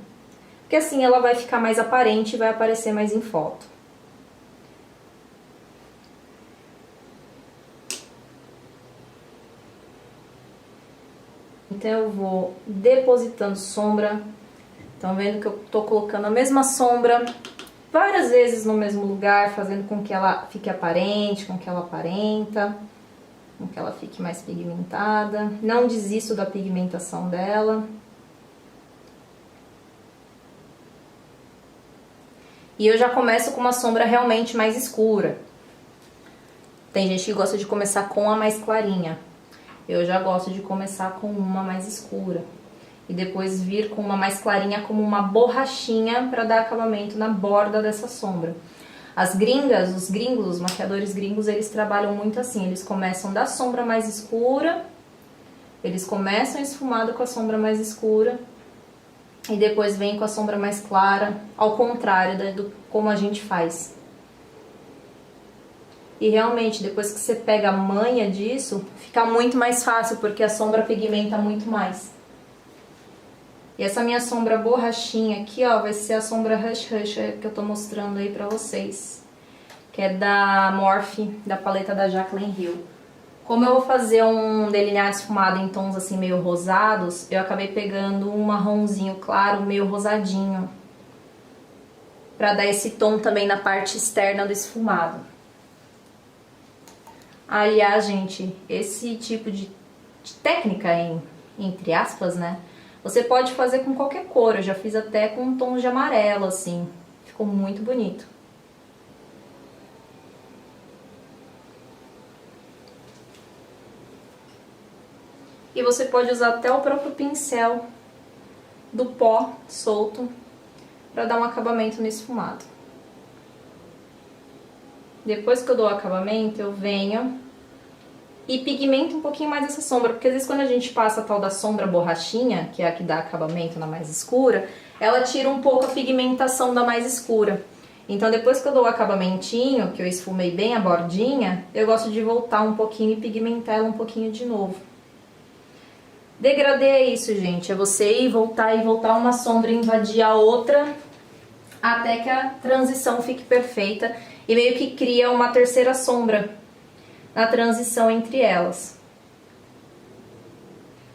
S1: porque assim ela vai ficar mais aparente e vai aparecer mais em foto. Então eu vou depositando sombra. Estão vendo que eu tô colocando a mesma sombra várias vezes no mesmo lugar, fazendo com que ela fique aparente, com que ela aparenta, com que ela fique mais pigmentada. Não desisto da pigmentação dela. E eu já começo com uma sombra realmente mais escura. Tem gente que gosta de começar com a mais clarinha. Eu já gosto de começar com uma mais escura. E depois vir com uma mais clarinha como uma borrachinha para dar acabamento na borda dessa sombra. As gringas, os gringos, os maquiadores gringos, eles trabalham muito assim. Eles começam da sombra mais escura, eles começam esfumado com a sombra mais escura e depois vem com a sombra mais clara, ao contrário do como a gente faz. E realmente, depois que você pega a manha disso, fica muito mais fácil, porque a sombra pigmenta muito mais. E essa minha sombra borrachinha aqui, ó, vai ser a sombra Hush Hush que eu tô mostrando aí pra vocês. Que é da Morphe, da paleta da Jaclyn Hill. Como eu vou fazer um delineado esfumado em tons assim meio rosados, eu acabei pegando um marronzinho claro, meio rosadinho. Pra dar esse tom também na parte externa do esfumado. Aliás, gente, esse tipo de técnica, entre aspas, né? Você pode fazer com qualquer cor, eu já fiz até com tons de amarelo, assim. Ficou muito bonito. E você pode usar até o próprio pincel do pó solto para dar um acabamento no esfumado. Depois que eu dou o acabamento, eu venho e pigmento um pouquinho mais essa sombra, porque às vezes quando a gente passa a tal da sombra borrachinha, que é a que dá acabamento na mais escura, ela tira um pouco a pigmentação da mais escura. Então depois que eu dou o acabamentinho, que eu esfumei bem a bordinha, eu gosto de voltar um pouquinho e pigmentar ela um pouquinho de novo. Degradê é isso, gente, é você ir voltar uma sombra invadir a outra, até que a transição fique perfeita e meio que cria uma terceira sombra na transição entre elas.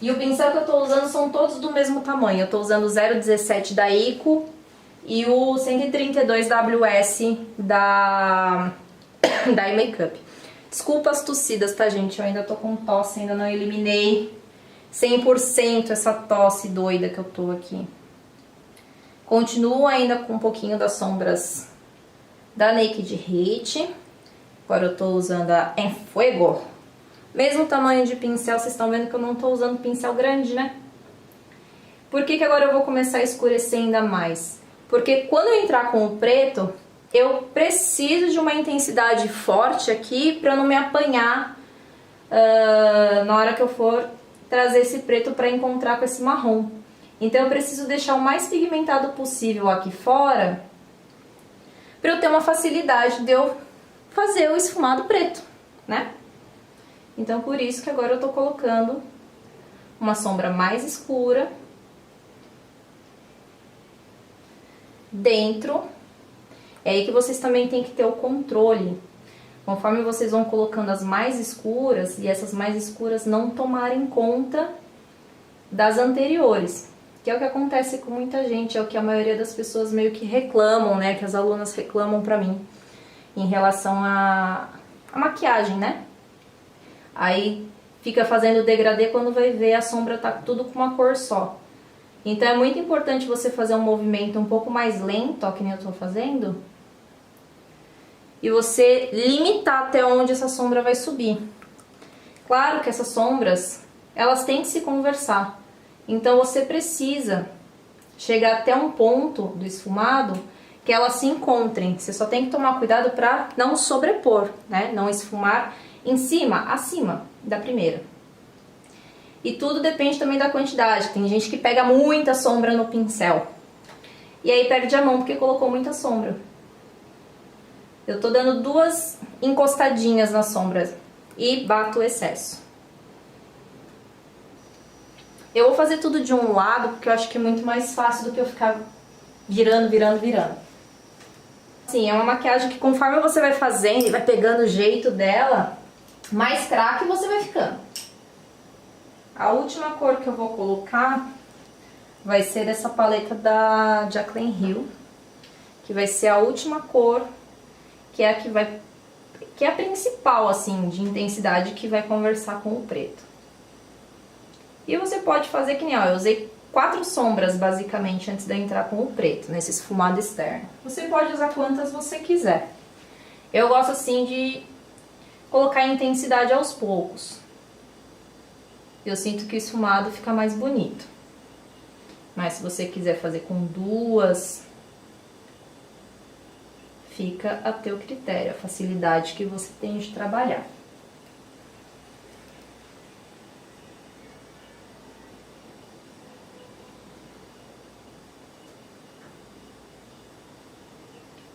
S1: E o pincel que eu tô usando são todos do mesmo tamanho. Eu tô usando o 017 da Ico e o 132 WS da iMakeup. Desculpa as tossidas, tá, gente? Eu ainda tô com tosse, ainda não eliminei 100% essa tosse doida que eu tô aqui. Continuo ainda com um pouquinho das sombras da Naked Heat. Agora eu tô usando a Enfuego. Mesmo tamanho de pincel, vocês estão vendo que eu não tô usando pincel grande, né? Por que que agora eu vou começar a escurecer ainda mais? Porque quando eu entrar com o preto, eu preciso de uma intensidade forte aqui pra não me apanhar na hora que eu for trazer esse preto pra encontrar com esse marrom. Então eu preciso deixar o mais pigmentado possível aqui fora pra eu ter uma facilidade de eu fazer o esfumado preto, né? Então por isso que agora eu tô colocando uma sombra mais escura dentro. É aí que vocês também têm que ter o controle. Conforme vocês vão colocando as mais escuras, e essas mais escuras não tomarem conta das anteriores. Que é o que acontece com muita gente, é o que a maioria das pessoas meio que reclamam, né? Que as alunas reclamam pra mim. Em relação à maquiagem, né? Aí fica fazendo degradê, quando vai ver a sombra tá tudo com uma cor só. Então é muito importante você fazer um movimento um pouco mais lento, ó, que nem eu tô fazendo. E você limitar até onde essa sombra vai subir. Claro que essas sombras, elas têm que se conversar. Então você precisa chegar até um ponto do esfumado que elas se encontrem. Você só tem que tomar cuidado para não sobrepor, né? Não esfumar em cima, acima da primeira. E tudo depende também da quantidade. Tem gente que pega muita sombra no pincel e aí perde a mão porque colocou muita sombra. Eu tô dando 2 encostadinhas na sombra e bato o excesso. Eu vou fazer tudo de um lado porque eu acho que é muito mais fácil do que eu ficar virando. Sim, é uma maquiagem que conforme você vai fazendo e vai pegando o jeito dela, mais craque você vai ficando. A última cor que eu vou colocar vai ser dessa paleta da Jaclyn Hill, que vai ser a última cor, que é a que é a principal, assim, de intensidade, que vai conversar com o preto. E você pode fazer que nem, ó, eu usei 4 sombras, basicamente, antes de eu entrar com o preto, nesse esfumado externo. Você pode usar quantas você quiser. Eu gosto, assim, de colocar intensidade aos poucos. Eu sinto que o esfumado fica mais bonito. Mas se você quiser fazer com 2, fica a teu critério, a facilidade que você tem de trabalhar.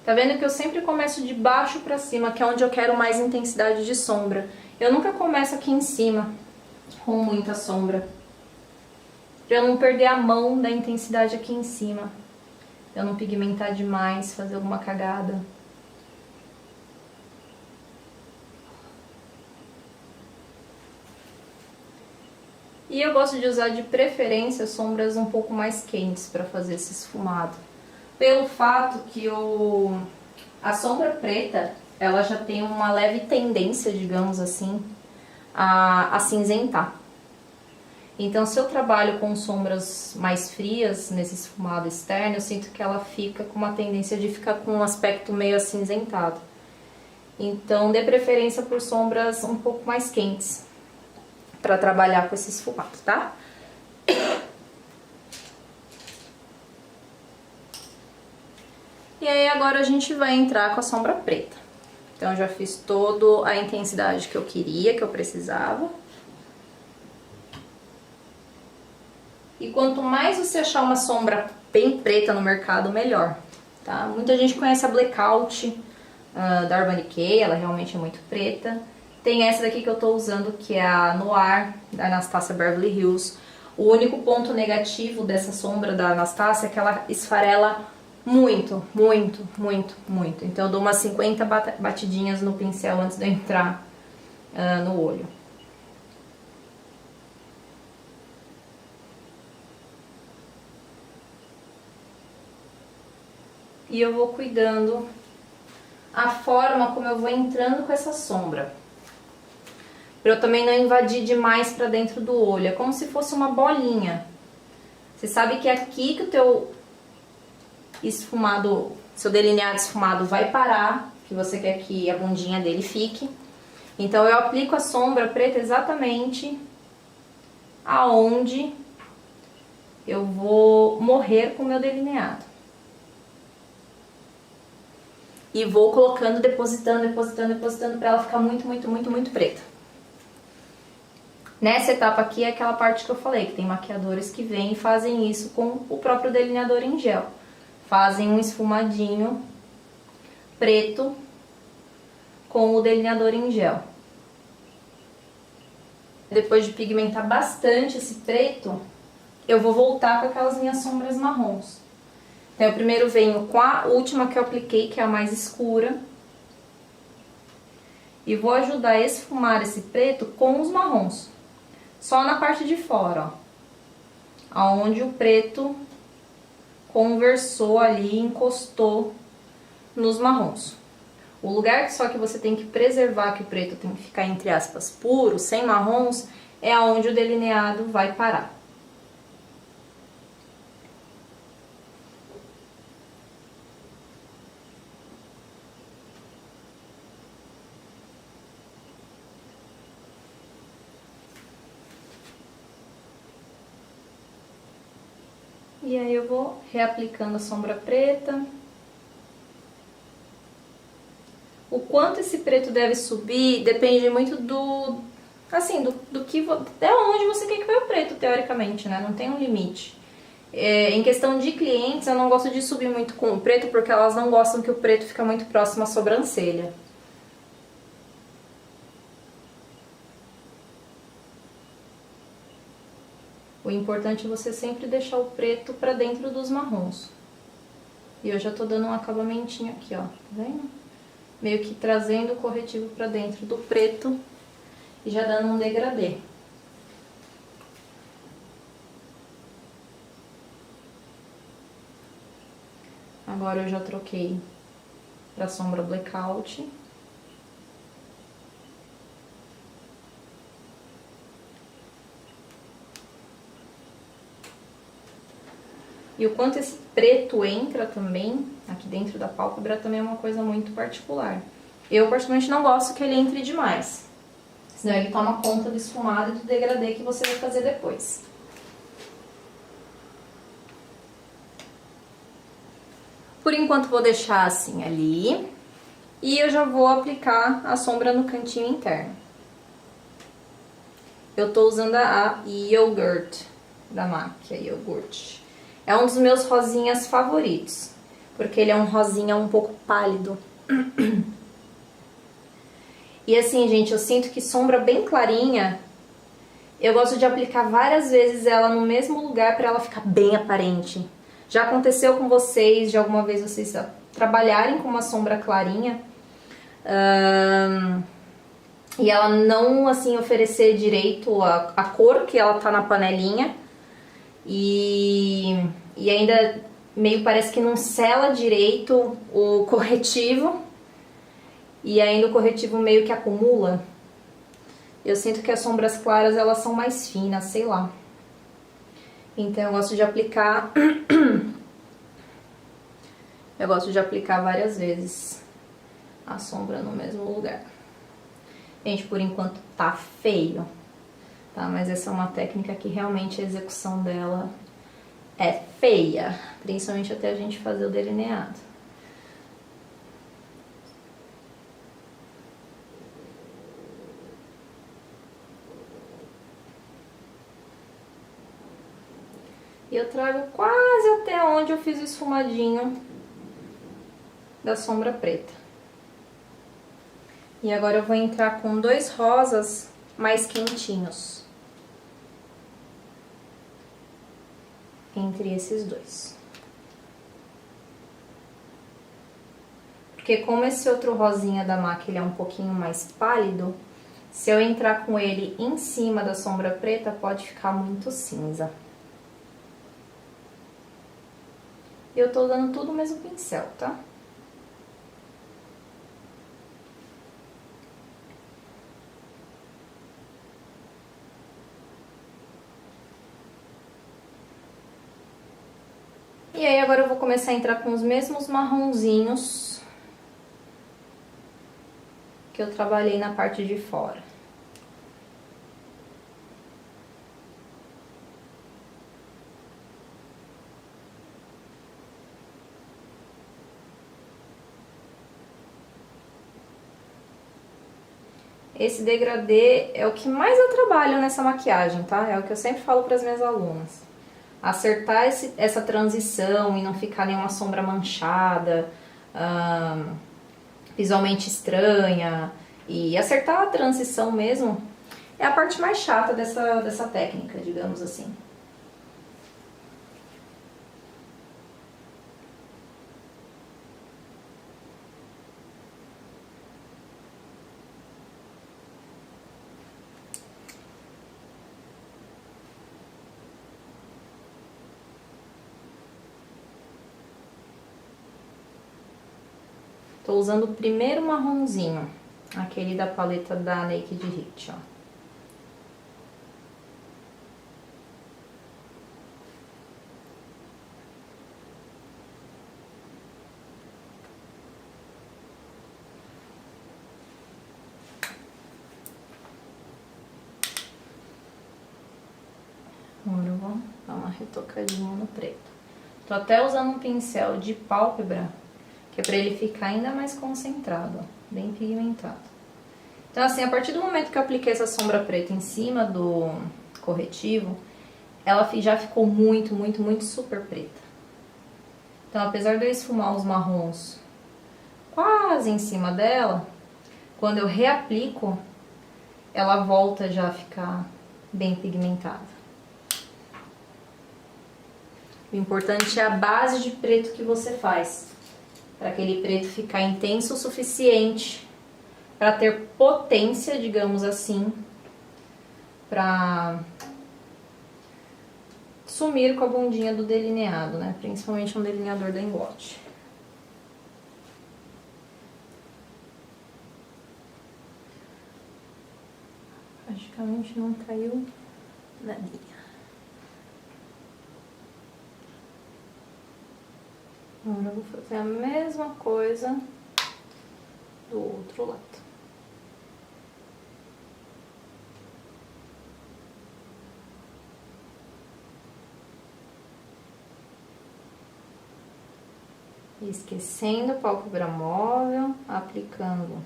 S1: Tá vendo que eu sempre começo de baixo pra cima, que é onde eu quero mais intensidade de sombra. Eu nunca começo aqui em cima com muita sombra. Pra eu não perder a mão da intensidade aqui em cima. Eu não pigmentar demais, fazer alguma cagada. E eu gosto de usar de preferência sombras um pouco mais quentes para fazer esse esfumado. Pelo fato que a sombra preta, ela já tem uma leve tendência, digamos assim, a acinzentar. Então, se eu trabalho com sombras mais frias nesse esfumado externo, eu sinto que ela fica com uma tendência de ficar com um aspecto meio acinzentado. Então, dê preferência por sombras um pouco mais quentes para trabalhar com esse esfumado, tá? E aí agora a gente vai entrar com a sombra preta. Então, eu já fiz toda a intensidade que eu queria, que eu precisava. E quanto mais você achar uma sombra bem preta no mercado, melhor, tá? Muita gente conhece a Blackout da Urban Decay, ela realmente é muito preta. Tem essa daqui que eu tô usando, que é a Noir, da Anastasia Beverly Hills. O único ponto negativo dessa sombra da Anastasia é que ela esfarela muito, muito, muito, muito. Então eu dou umas 50 batidinhas no pincel antes de eu entrar no olho. E eu vou cuidando a forma como eu vou entrando com essa sombra. Pra eu também não invadir demais pra dentro do olho. É como se fosse uma bolinha. Você sabe que é aqui que o teu esfumado, seu delineado esfumado vai parar, que você quer que a bundinha dele fique. Então eu aplico a sombra preta exatamente aonde eu vou morrer com o meu delineado. E vou colocando, depositando, depositando, depositando pra ela ficar muito, muito, muito, muito preta. Nessa etapa aqui é aquela parte que eu falei, que tem maquiadores que vêm e fazem isso com o próprio delineador em gel. Fazem um esfumadinho preto com o delineador em gel. Depois de pigmentar bastante esse preto, eu vou voltar com aquelas minhas sombras marrons. Então eu primeiro venho com a última que eu apliquei, que é a mais escura. E vou ajudar a esfumar esse preto com os marrons. Só na parte de fora, ó. Aonde o preto conversou ali, encostou nos marrons. O lugar só que você tem que preservar, que o preto tem que ficar, entre aspas, puro, sem marrons, é aonde o delineado vai parar. E aí eu vou reaplicando a sombra preta. O quanto esse preto deve subir depende muito do que, até onde você quer que vai o preto, teoricamente, né? Não tem um limite. Em questão de clientes, eu não gosto de subir muito com o preto, porque elas não gostam que o preto fica muito próximo à sobrancelha. O importante é você sempre deixar o preto pra dentro dos marrons. E eu já tô dando um acabamentinho aqui, ó, tá vendo? Meio que trazendo o corretivo pra dentro do preto e já dando um degradê. Agora eu já troquei pra sombra Blackout. E o quanto esse preto entra também, aqui dentro da pálpebra, também é uma coisa muito particular. Eu, particularmente, não gosto que ele entre demais. Senão ele toma conta do esfumado e do degradê que você vai fazer depois. Por enquanto, vou deixar assim ali. E eu já vou aplicar a sombra no cantinho interno. Eu tô usando a Yogurt, da MAC, a Yogurt. É um dos meus rosinhas favoritos, porque ele é um rosinha um pouco pálido. E assim, gente, eu sinto que sombra bem clarinha Eu gosto de aplicar várias vezes ela no mesmo lugar para ela ficar bem aparente. Já aconteceu com vocês, de alguma vez vocês trabalharem com uma sombra clarinha e ela não assim oferecer direito a cor que ela tá na panelinha e ainda meio parece que não sela direito o corretivo e ainda o corretivo meio que acumula. Eu sinto que as sombras claras elas são mais finas, sei lá. Então eu gosto de aplicar várias vezes a sombra no mesmo lugar. Gente, por enquanto tá feio, tá? Mas essa é uma técnica que realmente a execução dela é feia, principalmente até a gente fazer o delineado. E eu trago quase até onde eu fiz o esfumadinho da sombra preta. E agora eu vou entrar com 2 rosas mais quentinhos entre esses 2. Porque como esse outro rosinha da MAC ele é um pouquinho mais pálido, se eu entrar com ele em cima da sombra preta, pode ficar muito cinza. Eu tô dando tudo no mesmo pincel, tá? E aí agora eu vou começar a entrar com os mesmos marronzinhos que eu trabalhei na parte de fora. Esse degradê é o que mais eu trabalho nessa maquiagem, tá? É o que eu sempre falo para as minhas alunas. Acertar essa transição e não ficar nenhuma sombra manchada, visualmente estranha. E acertar a transição mesmo é a parte mais chata dessa técnica, digamos assim. Tô usando o primeiro marronzinho, aquele da paleta da Naked Heat, ó. Agora eu vou dar uma retocadinha no preto. Tô até usando um pincel de pálpebra, que é pra ele ficar ainda mais concentrado, ó, bem pigmentado. Então assim, a partir do momento que eu apliquei essa sombra preta em cima do corretivo, ela já ficou muito, muito, muito super preta. Então apesar de eu esfumar os marrons quase em cima dela, quando eu reaplico, ela volta já a ficar bem pigmentada. O importante é a base de preto que você faz, para aquele preto ficar intenso o suficiente para ter potência, digamos assim, para sumir com a bundinha do delineado, né? Principalmente um delineador da Inglot. Praticamente não caiu nadinha. Agora eu vou fazer a mesma coisa do outro lado. Esquecendo a pálpebra móvel, aplicando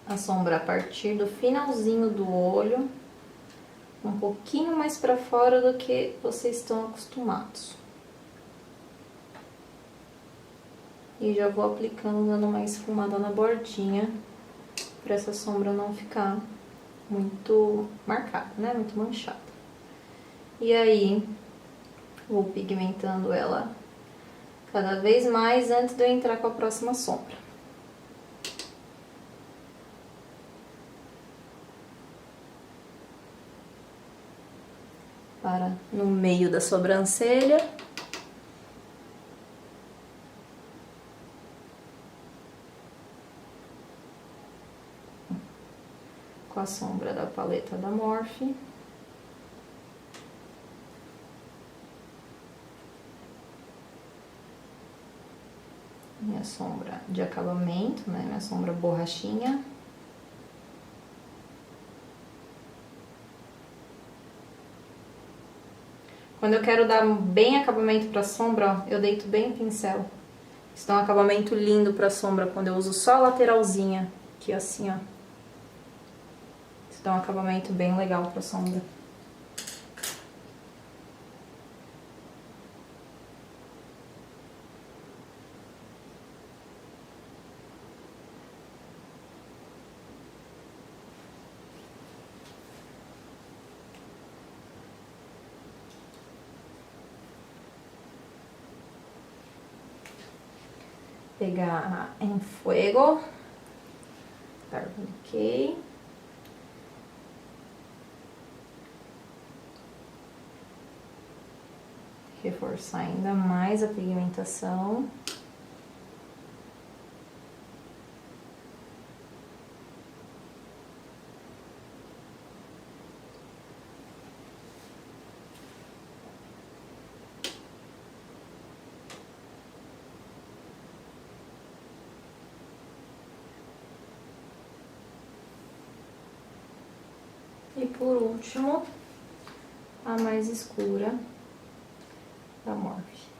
S1: a sombra a partir do finalzinho do olho, um pouquinho mais para fora do que vocês estão acostumados. E já vou aplicando, dando uma esfumada na bordinha, para essa sombra não ficar muito marcada, né? Muito manchada. E aí, vou pigmentando ela cada vez mais antes de eu entrar com a próxima sombra. Para no meio da sobrancelha. Com a sombra da paleta da Morphe. Minha sombra de acabamento, né? Minha sombra borrachinha. Quando eu quero dar bem acabamento pra sombra, ó, eu deito bem o pincel. Isso dá um acabamento lindo pra sombra quando eu uso só a lateralzinha, aqui assim, ó. Isso dá um acabamento bem legal pra sombra. Pegar em Fuego, Urban Decay. Reforçar ainda mais a pigmentação. E por último, a mais escura da Morphe.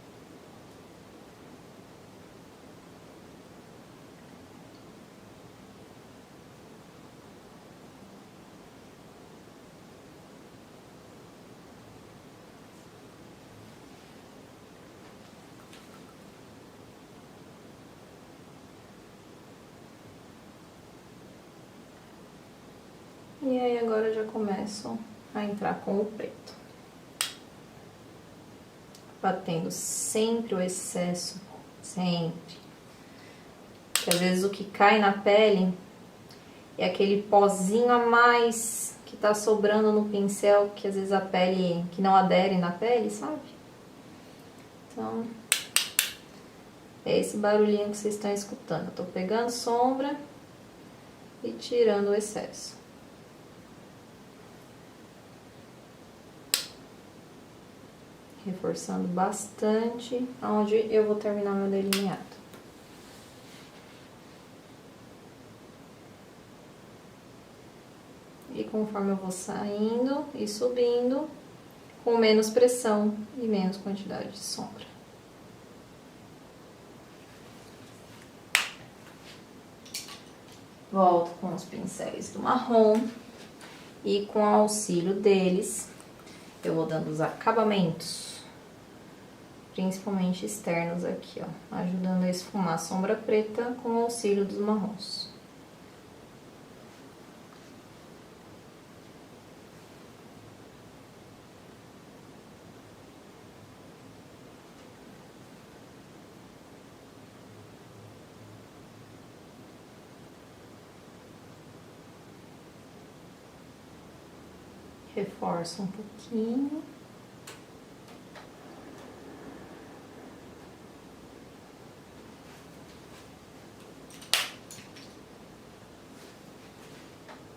S1: E aí agora eu já começo a entrar com o preto. Batendo sempre o excesso, sempre. Porque às vezes o que cai na pele é aquele pozinho a mais que tá sobrando no pincel, que às vezes a pele, que não adere na pele, sabe? Então, é esse barulhinho que vocês estão escutando. Eu tô pegando sombra e tirando o excesso. Reforçando bastante onde eu vou terminar meu delineado. E conforme eu vou saindo e subindo, com menos pressão e menos quantidade de sombra. Volto com os pincéis do marrom e com o auxílio deles, eu vou dando os acabamentos. Principalmente externos aqui, ó, ajudando a esfumar a sombra preta com o auxílio dos marrons. Reforço um pouquinho.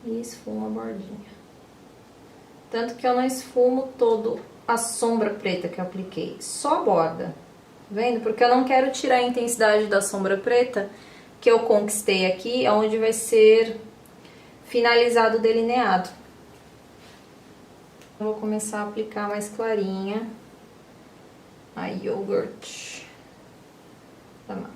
S1: E esfumo a bordinha. Tanto que eu não esfumo todo a sombra preta que eu apliquei, só a borda. Tá vendo? Porque eu não quero tirar a intensidade da sombra preta que eu conquistei aqui, onde vai ser finalizado o delineado. Eu vou começar a aplicar mais clarinha a Yogurt da MAC.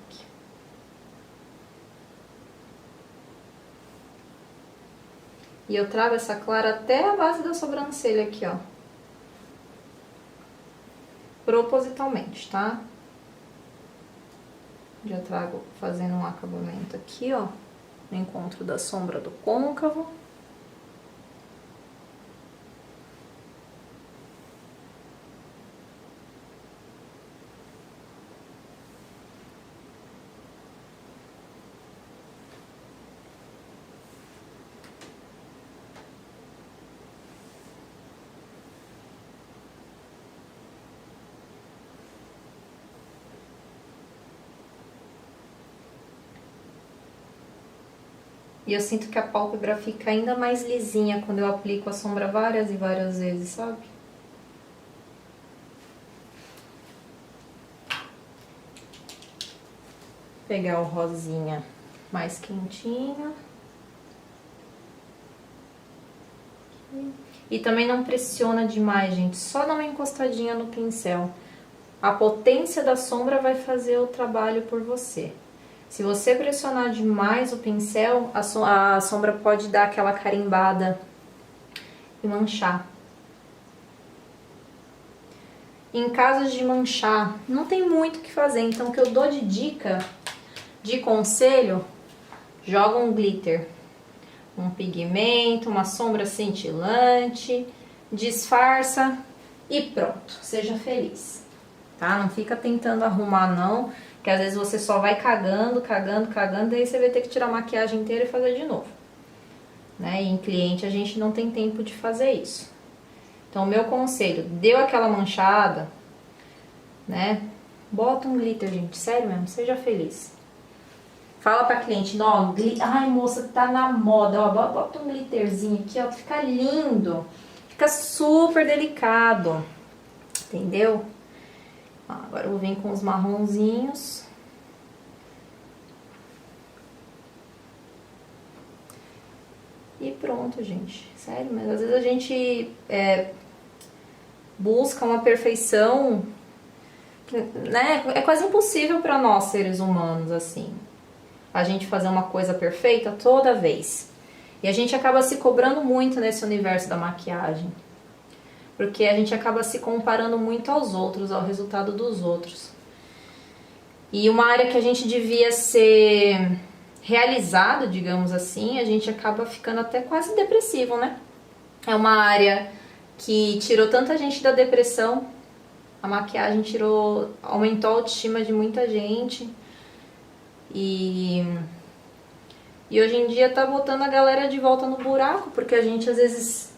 S1: E eu trago essa clara até a base da sobrancelha aqui, ó. Propositalmente, tá? Já trago fazendo um acabamento aqui, ó. No encontro da sombra do côncavo. E eu sinto que a pálpebra fica ainda mais lisinha quando eu aplico a sombra várias e várias vezes, sabe? Pegar o rosinha mais quentinho. E também não pressiona demais, gente. Só dá uma encostadinha no pincel. A potência da sombra vai fazer o trabalho por você. Se você pressionar demais o pincel, a sombra pode dar aquela carimbada e manchar. Em caso de manchar, não tem muito o que fazer. Então, o que eu dou de dica, de conselho, joga um glitter, um pigmento, uma sombra cintilante, disfarça e pronto, seja feliz, tá? Não fica tentando arrumar não, que às vezes você só vai cagando, daí você vai ter que tirar a maquiagem inteira e fazer de novo, né? E em cliente a gente não tem tempo de fazer isso. Então, o meu conselho, deu aquela manchada, né? Bota um glitter, gente, sério mesmo, seja feliz. Fala pra cliente, não, ai moça, tá na moda, ó, bota um glitterzinho aqui, ó, fica lindo, fica super delicado, entendeu? Agora eu vou vir com os marronzinhos. E pronto, gente, sério, mas às vezes a gente busca uma perfeição, né, é quase impossível pra nós, seres humanos, assim. A gente fazer uma coisa perfeita toda vez. E a gente acaba se cobrando muito nesse universo da maquiagem. Porque a gente acaba se comparando muito aos outros, ao resultado dos outros. E uma área que a gente devia ser realizado, digamos assim, a gente acaba ficando até quase depressivo, né? É uma área que tirou tanta gente da depressão. A maquiagem aumentou a autoestima de muita gente. E hoje em dia tá botando a galera de volta no buraco, porque a gente às vezes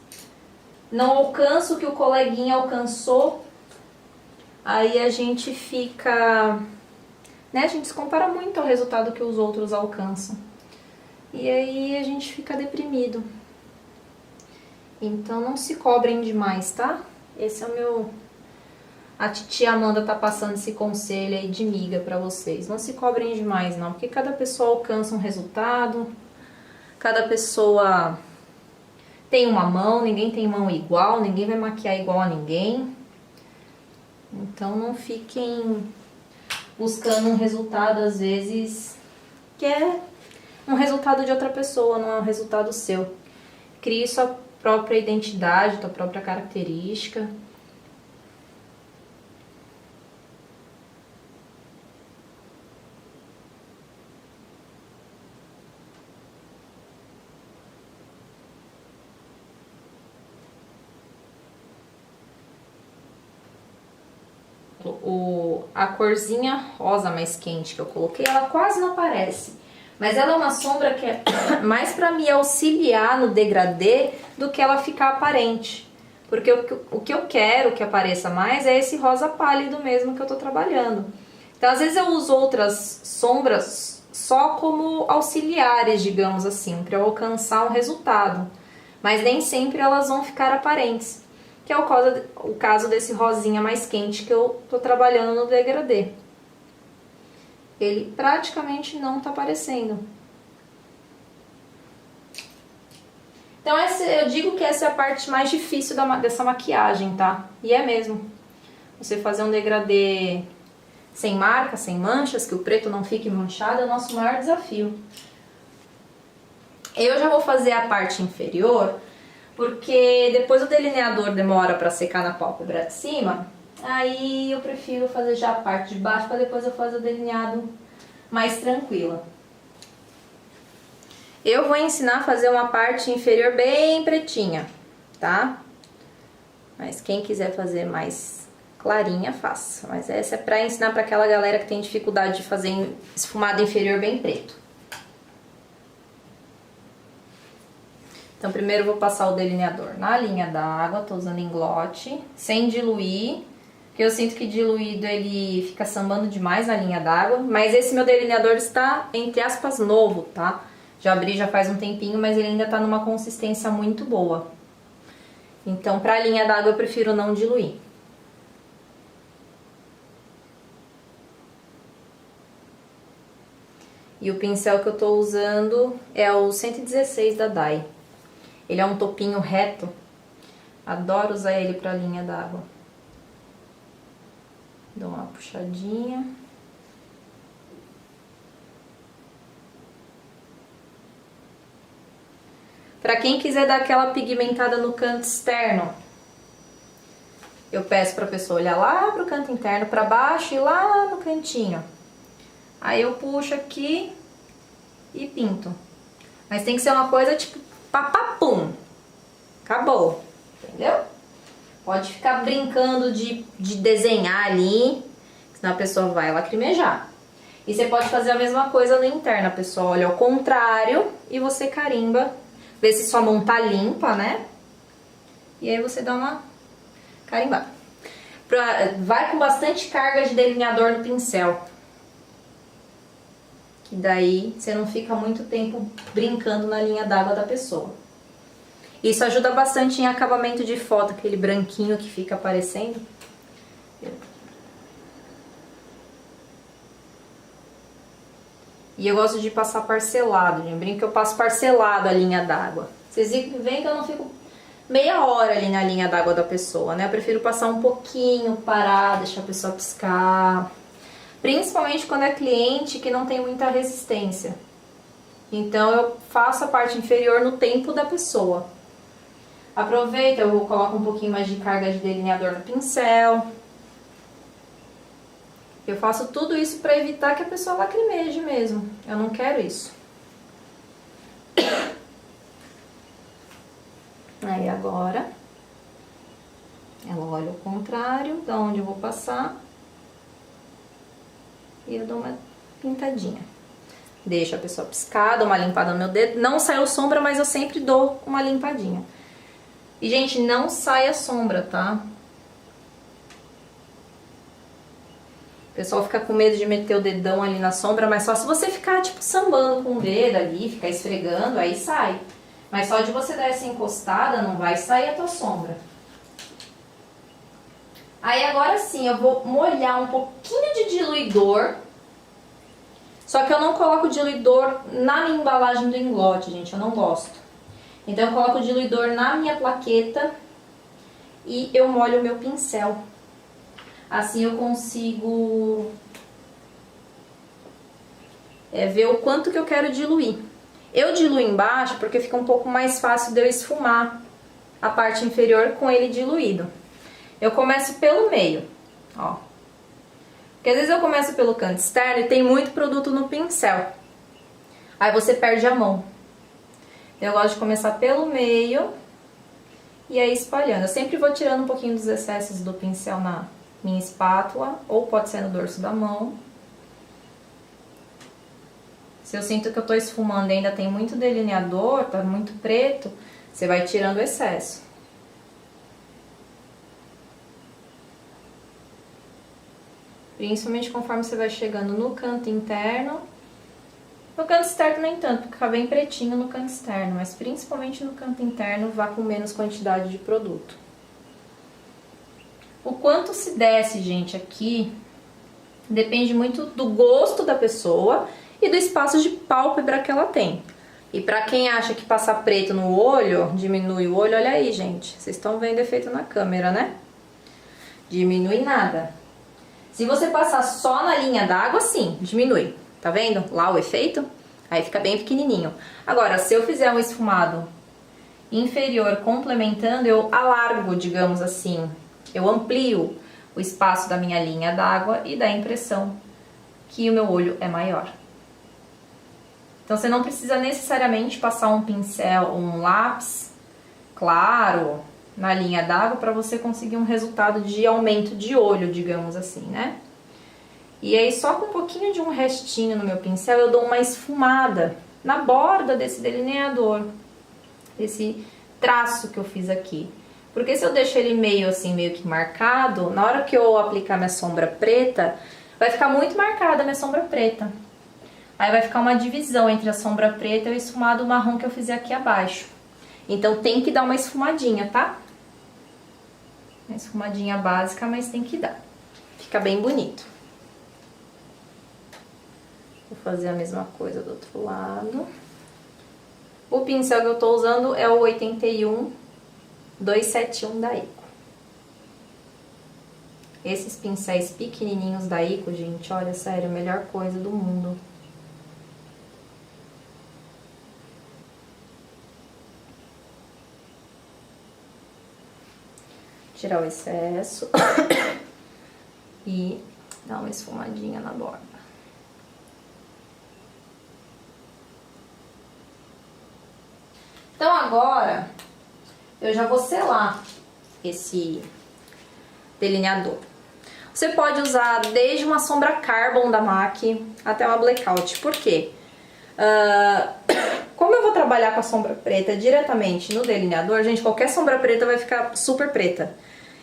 S1: não alcança o que o coleguinha alcançou, aí a gente fica, né, a gente se compara muito ao resultado que os outros alcançam, e aí a gente fica deprimido. Então não se cobrem demais, tá? Esse é o meu... A titia Amanda tá passando esse conselho aí de miga pra vocês. Não se cobrem demais, não. Porque cada pessoa alcança um resultado. Cada pessoa tem uma mão. Ninguém tem mão igual. Ninguém vai maquiar igual a ninguém. Então não fiquem buscando um resultado, às vezes, que é um resultado de outra pessoa, não é um resultado seu. Crie sua própria identidade, sua própria característica. A corzinha rosa mais quente que eu coloquei, ela quase não aparece. Mas ela é uma sombra que é mais pra me auxiliar no degradê do que ela ficar aparente. Porque o que eu quero que apareça mais é esse rosa pálido mesmo que eu tô trabalhando. Então, às vezes eu uso outras sombras só como auxiliares, digamos assim, pra eu alcançar um resultado. Mas nem sempre elas vão ficar aparentes. Que é o caso desse rosinha mais quente que eu tô trabalhando no degradê. Ele praticamente não tá aparecendo. Então eu digo que essa é a parte mais difícil dessa maquiagem, tá? E é mesmo. Você fazer um degradê sem marca, sem manchas, que o preto não fique manchado, é o nosso maior desafio. Eu já vou fazer a parte inferior, porque depois o delineador demora pra secar na pálpebra de cima, aí eu prefiro fazer já a parte de baixo, pra depois eu fazer o delineado mais tranquila. Eu vou ensinar a fazer uma parte inferior bem pretinha, tá? Mas quem quiser fazer mais clarinha, faça. Mas essa é pra ensinar pra aquela galera que tem dificuldade de fazer esfumado inferior bem preto. Então, primeiro eu vou passar o delineador na linha d'água, tô usando englote, sem diluir, porque eu sinto que diluído ele fica sambando demais na linha d'água, mas esse meu delineador está, entre aspas, novo, tá? Já abri já faz um tempinho, mas ele ainda tá numa consistência muito boa. Então, pra linha d'água eu prefiro não diluir. E o pincel que eu tô usando é o 116 da Dai. Ele é um topinho reto. Adoro usar ele pra linha d'água. Dou uma puxadinha. Pra quem quiser dar aquela pigmentada no canto externo, eu peço pra pessoa olhar lá pro canto interno, pra baixo e lá no cantinho. Aí eu puxo aqui e pinto. Mas tem que ser uma coisa tipo papapum. Acabou, entendeu? Pode ficar brincando de desenhar ali, senão a pessoa vai lacrimejar. E você pode fazer a mesma coisa no interno, a pessoa olha ao contrário e você carimba. Vê se sua mão tá limpa, né? E aí você dá uma carimbada. Vai com bastante carga de delineador no pincel. Que daí você não fica muito tempo brincando na linha d'água da pessoa. Isso ajuda bastante em acabamento de foto, aquele branquinho que fica aparecendo. E eu gosto de passar parcelado, lembrem que eu passo parcelado a linha d'água. Vocês veem que eu não fico meia hora ali na linha d'água da pessoa, né? Eu prefiro passar um pouquinho, parar, deixar a pessoa piscar. Principalmente quando é cliente que não tem muita resistência. Então eu faço a parte inferior no tempo da pessoa. Aproveita, eu coloco um pouquinho mais de carga de delineador no pincel. Eu faço tudo isso para evitar que a pessoa lacrimeje mesmo. Eu não quero isso. Aí agora, ela olha ao contrário, da onde eu vou passar. E eu dou uma pintadinha. Deixo a pessoa piscar, dou uma limpada no meu dedo. Não saiu sombra, mas eu sempre dou uma limpadinha. E, gente, não sai a sombra, tá? O pessoal fica com medo de meter o dedão ali na sombra, mas só se você ficar, tipo, sambando com o dedo ali, ficar esfregando, aí sai. Mas só de você dar essa encostada, não vai sair a tua sombra. Aí agora sim, eu vou molhar um pouquinho de diluidor. Só que eu não coloco diluidor na minha embalagem do engote, gente, eu não gosto. Então eu coloco o diluidor na minha plaqueta e eu molho o meu pincel. Assim eu consigo ver o quanto que eu quero diluir. Eu diluo embaixo porque fica um pouco mais fácil de eu esfumar a parte inferior com ele diluído. Eu começo pelo meio, ó. Porque às vezes eu começo pelo canto externo e tem muito produto no pincel. Aí você perde a mão. Eu gosto de começar pelo meio e aí espalhando. Eu sempre vou tirando um pouquinho dos excessos do pincel na minha espátula, ou pode ser no dorso da mão. Se eu sinto que eu tô esfumando e ainda tem muito delineador, tá muito preto, você vai tirando o excesso. Principalmente conforme você vai chegando no canto interno. No canto externo nem tanto, porque fica bem pretinho no canto externo, mas principalmente no canto interno vá com menos quantidade de produto. O quanto se desce, gente, aqui depende muito do gosto da pessoa e do espaço de pálpebra que ela tem. E pra quem acha que passar preto no olho diminui o olho, olha aí, gente. Vocês estão vendo efeito na câmera, né? Diminui nada. Se você passar só na linha d'água, sim, diminui. Tá vendo? Lá o efeito? Aí fica bem pequenininho. Agora, se eu fizer um esfumado inferior complementando, eu alargo, digamos assim. Eu amplio o espaço da minha linha d'água e dá a impressão que o meu olho é maior. Então você não precisa necessariamente passar um pincel, um lápis claro na linha d'água para você conseguir um resultado de aumento de olho, digamos assim, né? E aí só com um pouquinho de um restinho no meu pincel eu dou uma esfumada na borda desse delineador, desse traço que eu fiz aqui. Porque se eu deixo ele meio assim, meio que marcado, na hora que eu aplicar minha sombra preta, vai ficar muito marcada a minha sombra preta. Aí vai ficar uma divisão entre a sombra preta e o esfumado marrom que eu fizer aqui abaixo. Então tem que dar uma esfumadinha, tá? Uma esfumadinha básica, mas tem que dar. Fica bem bonito. Vou fazer a mesma coisa do outro lado. O pincel que eu tô usando é o 81271 da Ico. Esses pincéis pequenininhos da Ico, gente, olha, sério, a melhor coisa do mundo. Tirar o excesso e dar uma esfumadinha na borda. Então agora eu já vou selar esse delineador. Você pode usar desde uma sombra Carbon da MAC até uma Blackout. Por quê? Como eu vou trabalhar com a sombra preta diretamente no delineador, gente, qualquer sombra preta vai ficar super preta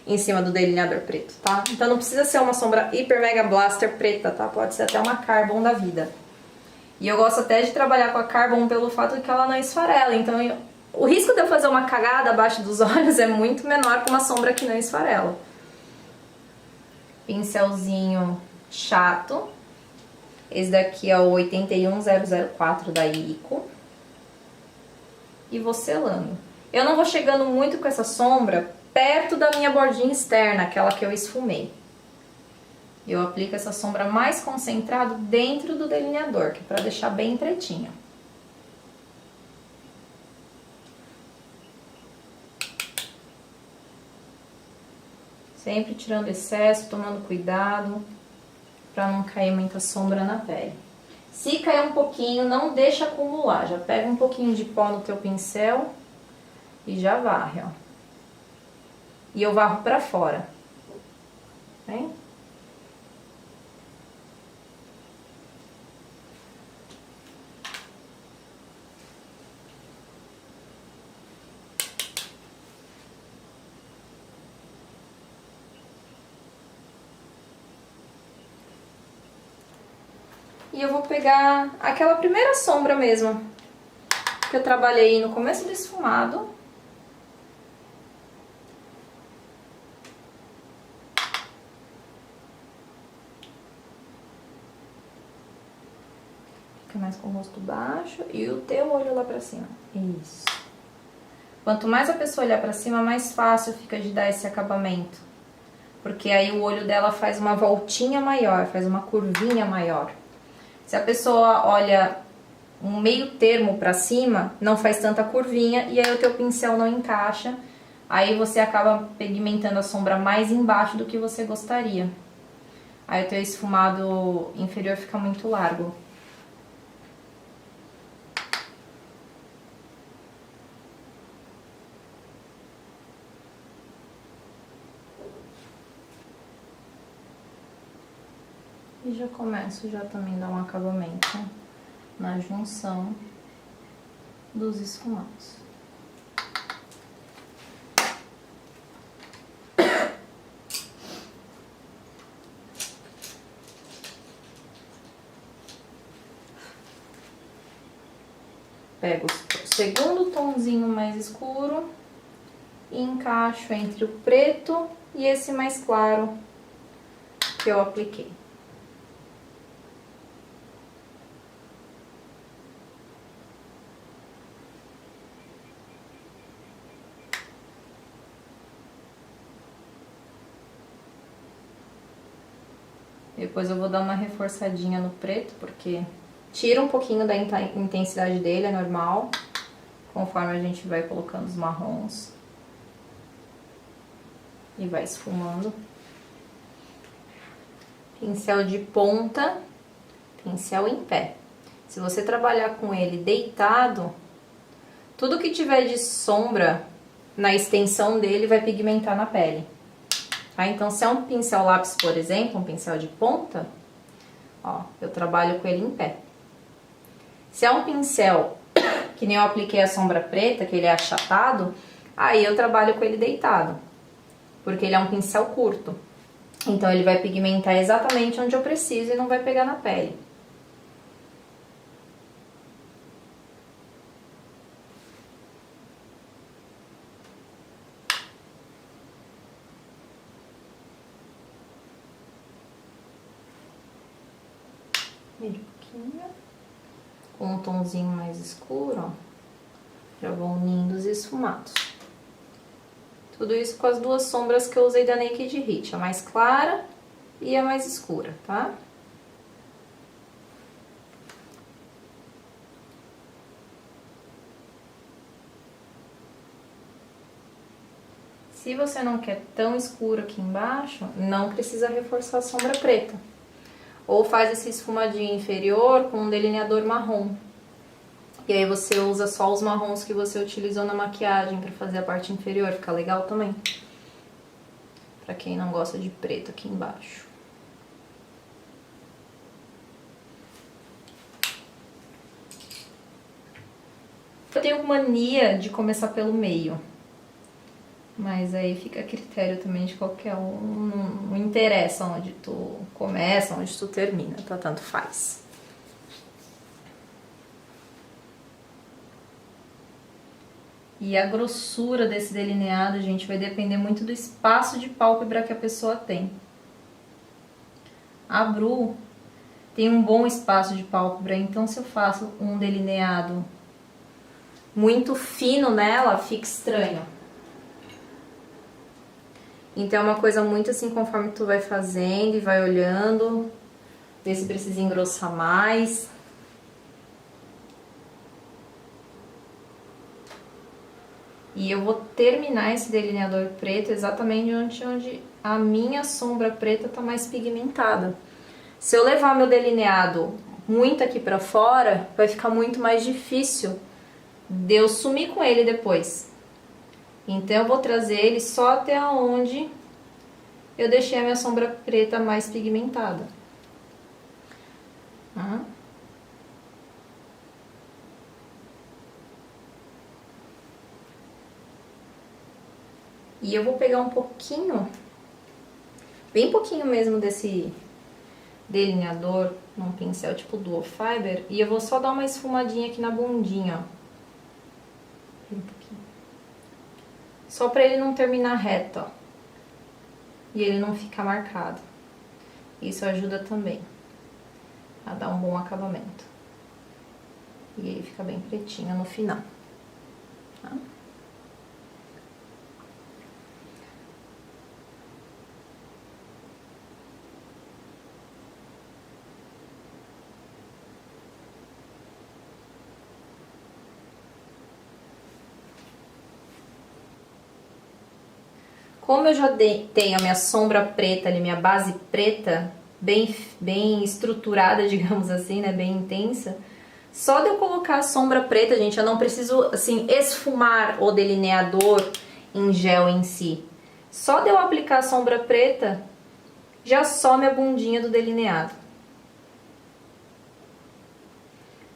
S1: em cima do delineador preto, tá? Então não precisa ser uma sombra Hiper Mega Blaster preta, tá? Pode ser até uma Carbon da vida. E eu gosto até de trabalhar com a Carbon pelo fato de que ela não esfarela. Então o risco de eu fazer uma cagada abaixo dos olhos é muito menor com uma sombra que não esfarela. Pincelzinho chato. Esse daqui é o 81004 da Ico. E vou selando. Eu não vou chegando muito com essa sombra perto da minha bordinha externa, aquela que eu esfumei. Eu aplico essa sombra mais concentrado dentro do delineador, que é para deixar bem pretinha. Sempre tirando excesso, tomando cuidado para não cair muita sombra na pele. Se cair um pouquinho, não deixa acumular. Já pega um pouquinho de pó no teu pincel e já varre, ó. E eu varro pra fora. Vem? E eu vou pegar aquela primeira sombra mesmo, que eu trabalhei no começo do esfumado. Fica mais com o rosto baixo e o teu olho lá pra cima. Isso. Quanto mais a pessoa olhar pra cima, mais fácil fica de dar esse acabamento. Porque aí o olho dela faz uma voltinha maior, faz uma curvinha maior. Se a pessoa olha um meio termo pra cima, não faz tanta curvinha e aí o teu pincel não encaixa. Aí você acaba pigmentando a sombra mais embaixo do que você gostaria. Aí o teu esfumado inferior fica muito largo. E já começo já também a dar um acabamento na junção dos esfumados. Pego o segundo tomzinho mais escuro e encaixo entre o preto e esse mais claro que eu apliquei. Depois eu vou dar uma reforçadinha no preto, porque tira um pouquinho da intensidade dele, é normal, conforme a gente vai colocando os marrons. E vai esfumando. Pincel de ponta, pincel em pé. Se você trabalhar com ele deitado, tudo que tiver de sombra na extensão dele vai pigmentar na pele. Tá? Então, se é um pincel lápis, por exemplo, um pincel de ponta, ó, eu trabalho com ele em pé. Se é um pincel que nem eu apliquei a sombra preta, que ele é achatado, aí eu trabalho com ele deitado, porque ele é um pincel curto. Então, ele vai pigmentar exatamente onde eu preciso e não vai pegar na pele. um pouquinho. Com um tomzinho mais escuro, ó. Já vão unindo os esfumados. Tudo isso com as duas sombras que eu usei da Naked Heat, a mais clara e a mais escura, tá? Se você não quer tão escuro aqui embaixo, não precisa reforçar a sombra preta. Ou faz esse esfumadinho inferior com um delineador marrom. E aí você usa só os marrons que você utilizou na maquiagem pra fazer a parte inferior, fica legal também. Pra quem não gosta de preto aqui embaixo. Eu tenho mania de começar pelo meio. Mas aí fica a critério também de qualquer um. Não interessa onde tu começa, onde tu termina, tá? Tanto faz. E a grossura desse delineado, gente, vai depender muito do espaço de pálpebra que a pessoa tem. A Bru tem um bom espaço de pálpebra, então se eu faço um delineado muito fino nela, fica estranho. Então é uma coisa muito assim, conforme tu vai fazendo e vai olhando, ver se precisa engrossar mais. E eu vou terminar esse delineador preto exatamente onde a minha sombra preta tá mais pigmentada. Se eu levar meu delineado muito aqui pra fora, vai ficar muito mais difícil de eu sumir com ele depois. Então eu vou trazer ele só até onde eu deixei a minha sombra preta mais pigmentada. Tá? E eu vou pegar um pouquinho, bem pouquinho mesmo desse delineador, num pincel tipo Duo Fiber, e eu vou só dar uma esfumadinha aqui na bundinha, ó. Um pouquinho. Só pra ele não terminar reto, ó. E ele não ficar marcado. Isso ajuda também a dar um bom acabamento. E ele fica bem pretinho no final. Tá? Como eu já tenho a minha sombra preta ali, minha base preta, bem estruturada, digamos assim, né, bem intensa, só de eu colocar a sombra preta, gente, eu não preciso, assim, esfumar o delineador em gel em si. Só de eu aplicar a sombra preta, já some a bundinha do delineado.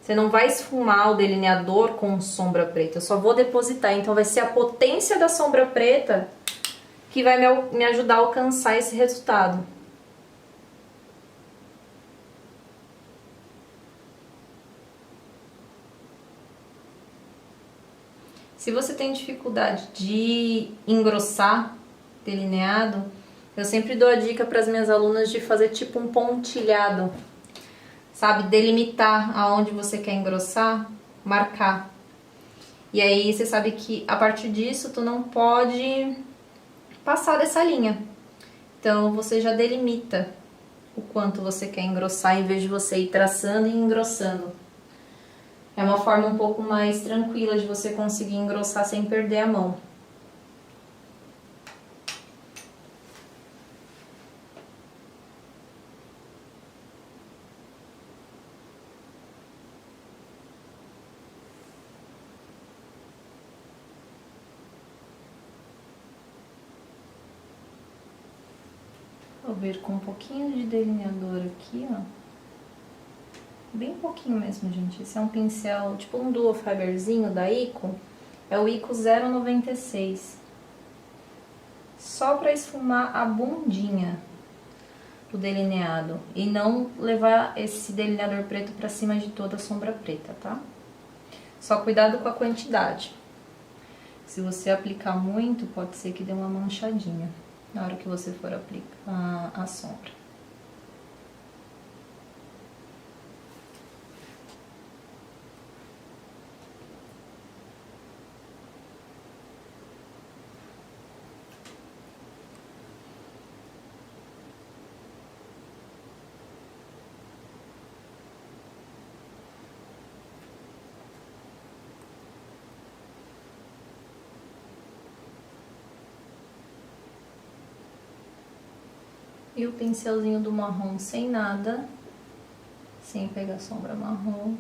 S1: Você não vai esfumar o delineador com sombra preta, eu só vou depositar, então vai ser a potência da sombra preta que vai me ajudar a alcançar esse resultado. Se você tem dificuldade de engrossar delineado, eu sempre dou a dica para as minhas alunas de fazer tipo um pontilhado, sabe? Delimitar aonde você quer engrossar, marcar. E aí você sabe que a partir disso tu não pode passar dessa linha. Então você já delimita o quanto você quer engrossar em vez de você ir traçando e engrossando. É uma forma um pouco mais tranquila de você conseguir engrossar sem perder a mão. Vou vir com um pouquinho de delineador aqui, ó. Bem pouquinho mesmo, gente. Esse é um pincel, tipo um Duo Fiberzinho da Ico. É o Ico 096. Só pra esfumar a bundinha do delineado. E não levar esse delineador preto pra cima de toda a sombra preta, tá? Só cuidado com a quantidade. Se você aplicar muito, pode ser que dê uma manchadinha na hora que você for aplicar a sombra. E o pincelzinho do marrom sem nada, sem pegar sombra marrom,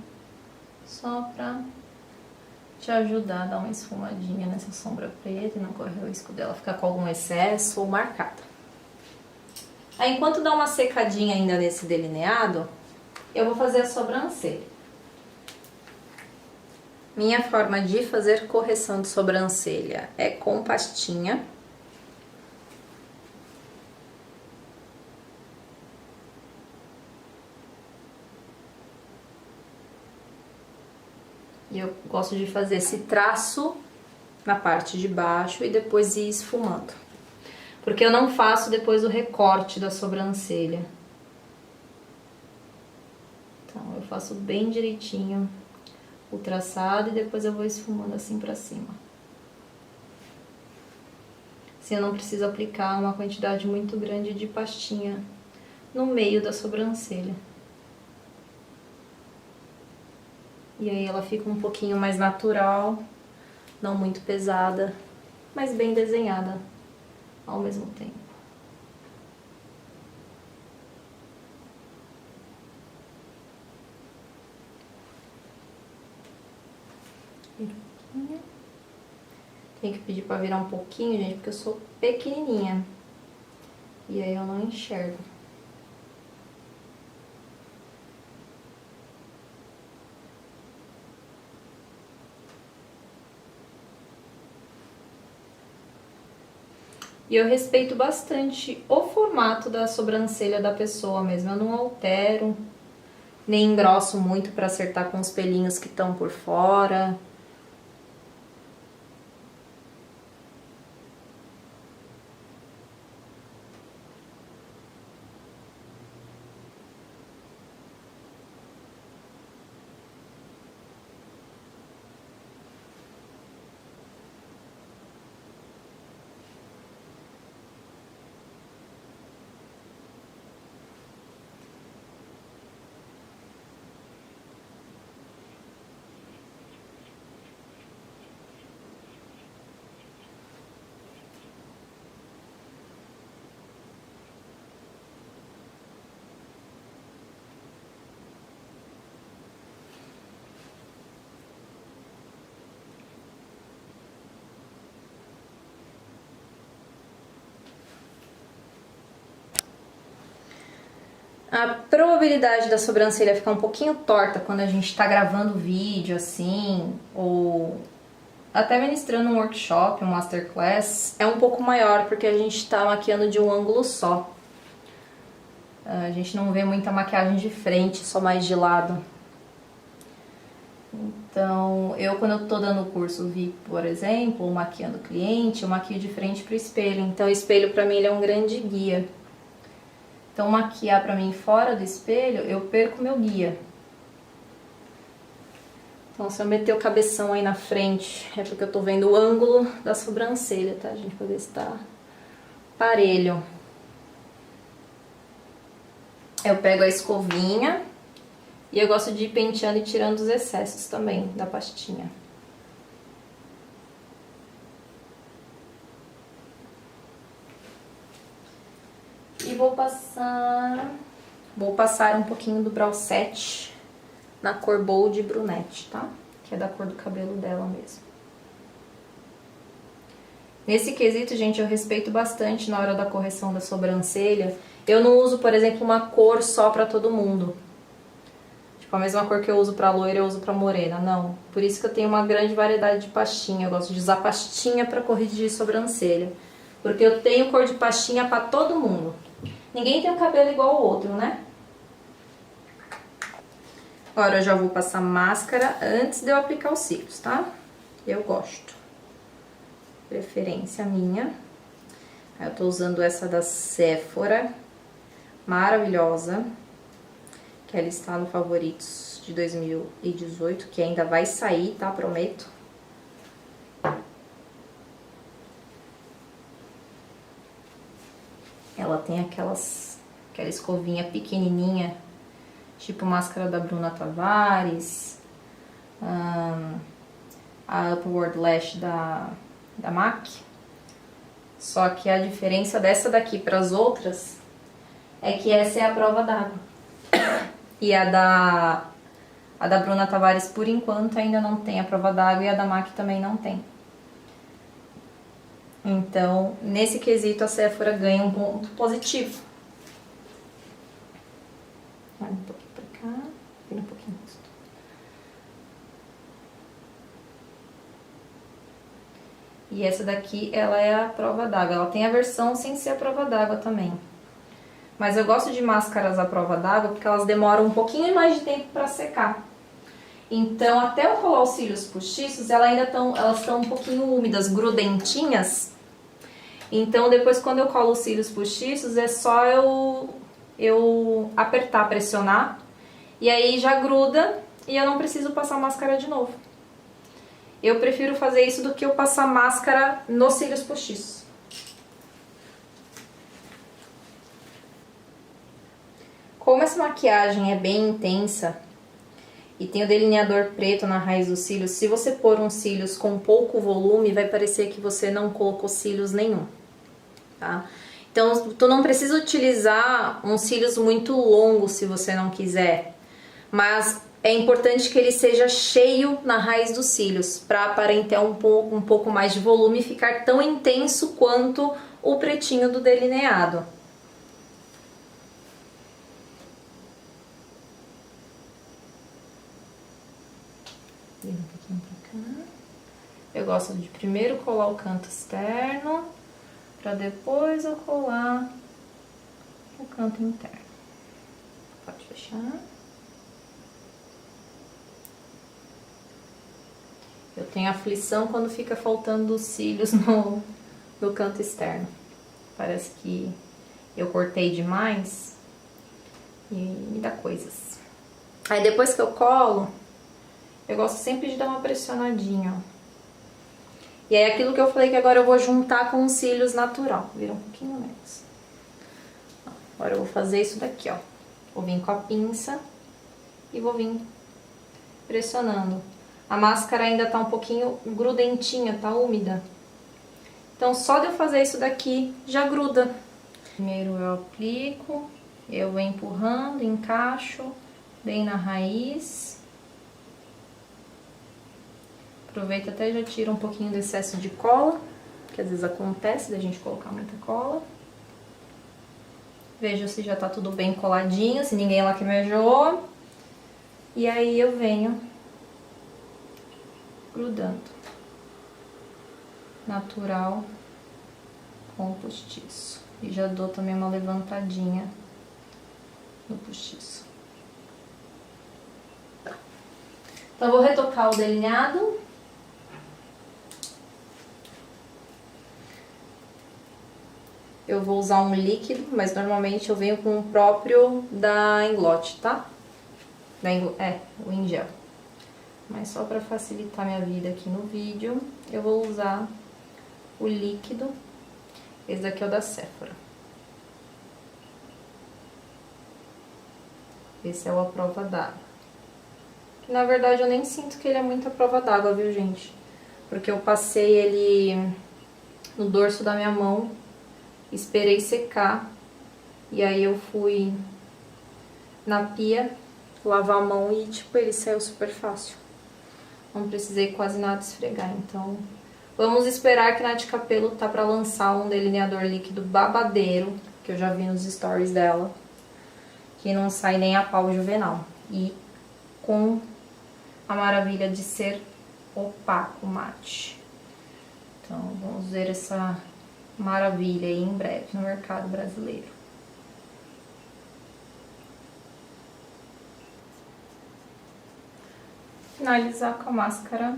S1: só pra te ajudar a dar uma esfumadinha nessa sombra preta e não correr o risco dela ficar com algum excesso ou marcada. Aí, enquanto dá uma secadinha ainda nesse delineado, eu vou fazer a sobrancelha. Minha forma de fazer correção de sobrancelha é com pastinha. E eu gosto de fazer esse traço na parte de baixo e depois ir esfumando. Porque eu não faço depois o recorte da sobrancelha. Então, eu faço bem direitinho o traçado e depois eu vou esfumando assim pra cima. Assim eu não preciso aplicar uma quantidade muito grande de pastinha no meio da sobrancelha. E aí ela fica um pouquinho mais natural, não muito pesada, mas bem desenhada ao mesmo tempo. Tem que pedir pra virar um pouquinho, gente, porque eu sou pequenininha. E aí eu não enxergo. E eu respeito bastante o formato da sobrancelha da pessoa mesmo. Eu não altero, nem engrosso muito pra acertar com os pelinhos que estão por fora. A probabilidade da sobrancelha ficar um pouquinho torta quando a gente tá gravando vídeo assim, ou até ministrando um workshop, um masterclass, é um pouco maior porque a gente tá maquiando de um ângulo só. A gente não vê muita maquiagem de frente, só mais de lado. Então, quando eu tô dando o curso VIP, por exemplo, ou maquiando o cliente, eu maquio de frente pro espelho. Então, o espelho pra mim ele é um grande guia. Então, maquiar pra mim fora do espelho, eu perco meu guia. Então, se eu meter o cabeção aí na frente, é porque eu tô vendo o ângulo da sobrancelha, tá, gente? Pra ver se tá parelho. Eu pego a escovinha e eu gosto de ir penteando e tirando os excessos também da pastinha. E vou passar um pouquinho do Brow Set na cor Bold Brunette, tá? Que é da cor do cabelo dela mesmo. Nesse quesito, gente, eu respeito bastante na hora da correção da sobrancelha. Eu não uso, por exemplo, uma cor só pra todo mundo. Tipo, a mesma cor que eu uso pra loira, eu uso pra morena, não. Por isso que eu tenho uma grande variedade de pastinha. Eu gosto de usar pastinha pra corrigir sobrancelha. Porque eu tenho cor de pastinha pra todo mundo. Ninguém tem um cabelo igual ao outro, né? Agora eu já vou passar máscara antes de eu aplicar os cílios, tá? Eu gosto. Preferência minha. Aí eu tô usando essa da Sephora. Maravilhosa. Que ela está no Favoritos de 2018, que ainda vai sair, tá? Prometo. Ela tem aquela escovinha pequenininha, tipo máscara da Bruna Tavares, a Upward Lash da MAC. Só que a diferença dessa daqui para as outras é que essa é a prova d'água. E a da Bruna Tavares, por enquanto, ainda não tem a prova d'água e a da MAC também não tem. Então, nesse quesito, a Sephora ganha um ponto positivo. Olha um pouquinho pra cá, vira um pouquinho o rosto. E essa daqui, ela é a prova d'água. Ela tem a versão sem ser a prova d'água também. Mas eu gosto de máscaras à prova d'água porque elas demoram um pouquinho mais de tempo pra secar. Então, até eu colar os cílios postiços, elas estão um pouquinho úmidas, grudentinhas. Então, depois quando eu colo os cílios postiços, é só eu apertar, pressionar. E aí já gruda e eu não preciso passar máscara de novo. Eu prefiro fazer isso do que eu passar máscara nos cílios postiços. Como essa maquiagem é bem intensa e tem o delineador preto na raiz dos cílios, se você pôr uns cílios com pouco volume, vai parecer que você não colocou cílios nenhum, tá? Então, tu não precisa utilizar uns cílios muito longos se você não quiser, mas é importante que ele seja cheio na raiz dos cílios, para aparentar um pouco mais de volume e ficar tão intenso quanto o pretinho do delineado. Vira um pouquinho pra cá. Eu gosto de primeiro colar o canto externo, para depois eu colar o canto interno. Pode fechar. Eu tenho aflição quando fica faltando os cílios no canto externo. Parece que eu cortei demais e me dá coisas. Aí depois que eu colo, eu gosto sempre de dar uma pressionadinha, ó. E aí aquilo que eu falei que agora eu vou juntar com os cílios natural. Vira um pouquinho menos. Agora eu vou fazer isso daqui, ó. Vou vir com a pinça e vou vir pressionando. A máscara ainda tá um pouquinho grudentinha, tá úmida. Então só de eu fazer isso daqui já gruda. Primeiro eu aplico, eu vou empurrando, encaixo bem na raiz. Aproveita até já tira um pouquinho do excesso de cola, que às vezes acontece da gente colocar muita cola. Veja se já tá tudo bem coladinho, se ninguém lacrimejou. E aí eu venho grudando. Natural com o postiço. E já dou também uma levantadinha no postiço. Tá. Então eu vou retocar o delineado. Eu vou usar um líquido, mas normalmente eu venho com o próprio da Inglot, tá? O em gel. Mas só para facilitar minha vida aqui no vídeo, eu vou usar o líquido. Esse daqui é o da Sephora. Esse é o à prova d'água. Que na verdade eu nem sinto que ele é muito à prova d'água, viu, gente? Porque eu passei ele no dorso da minha mão, esperei secar, e aí eu fui na pia lavar a mão e, tipo, ele saiu super fácil. Não precisei quase nada esfregar, então vamos esperar que a Nath Capello tá pra lançar um delineador líquido babadeiro, que eu já vi nos stories dela, que não sai nem a pau juvenal. E com a maravilha de ser opaco mate. Então vamos ver essa maravilha aí em breve no mercado brasileiro. Finalizar com a máscara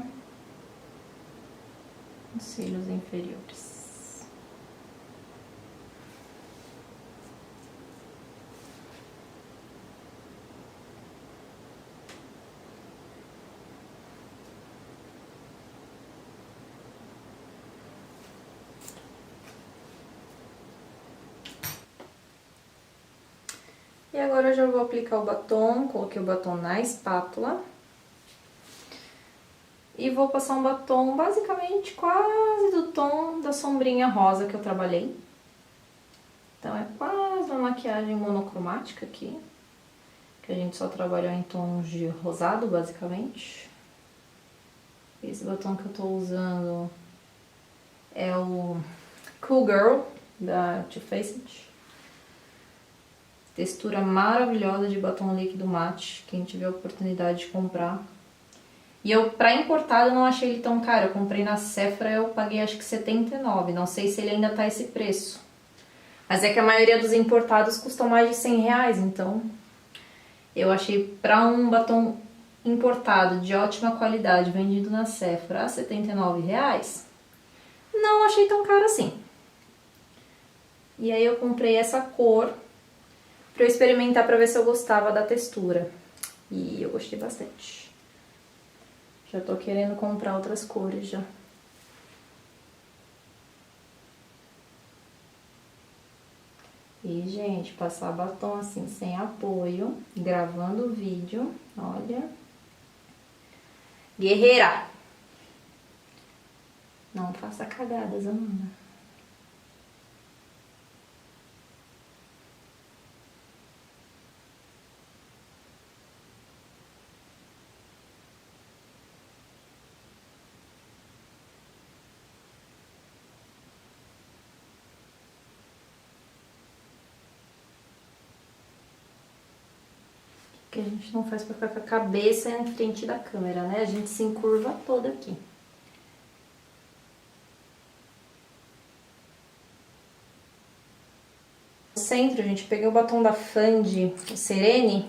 S1: nos cílios inferiores. E agora eu já vou aplicar o batom, coloquei o batom na espátula. E vou passar um batom basicamente quase do tom da sombrinha rosa que eu trabalhei. Então é quase uma maquiagem monocromática aqui, que a gente só trabalhou em tons de rosado, basicamente. Esse batom que eu tô usando é o Cool Girl, da Too Faced. Textura maravilhosa de batom líquido mate, quem tiver a oportunidade de comprar. E eu, pra importado, eu não achei ele tão caro. Eu comprei na Sephora, eu paguei acho que R$79. Não sei se ele ainda tá esse preço. Mas é que a maioria dos importados custam mais de R$100, então eu achei pra um batom importado de ótima qualidade, vendido na Sephora a R$79, não achei tão caro assim. E aí eu comprei essa cor pra eu experimentar pra ver se eu gostava da textura. E eu gostei bastante. Já tô querendo comprar outras cores já. E, gente, passar batom assim, sem apoio, gravando o vídeo, olha. Guerreira! Não faça cagadas, Amanda. Que a gente não faz pra ficar com a cabeça em frente da câmera, né? A gente se encurva toda aqui. No centro, gente, peguei o batom da Fenty, o Serene,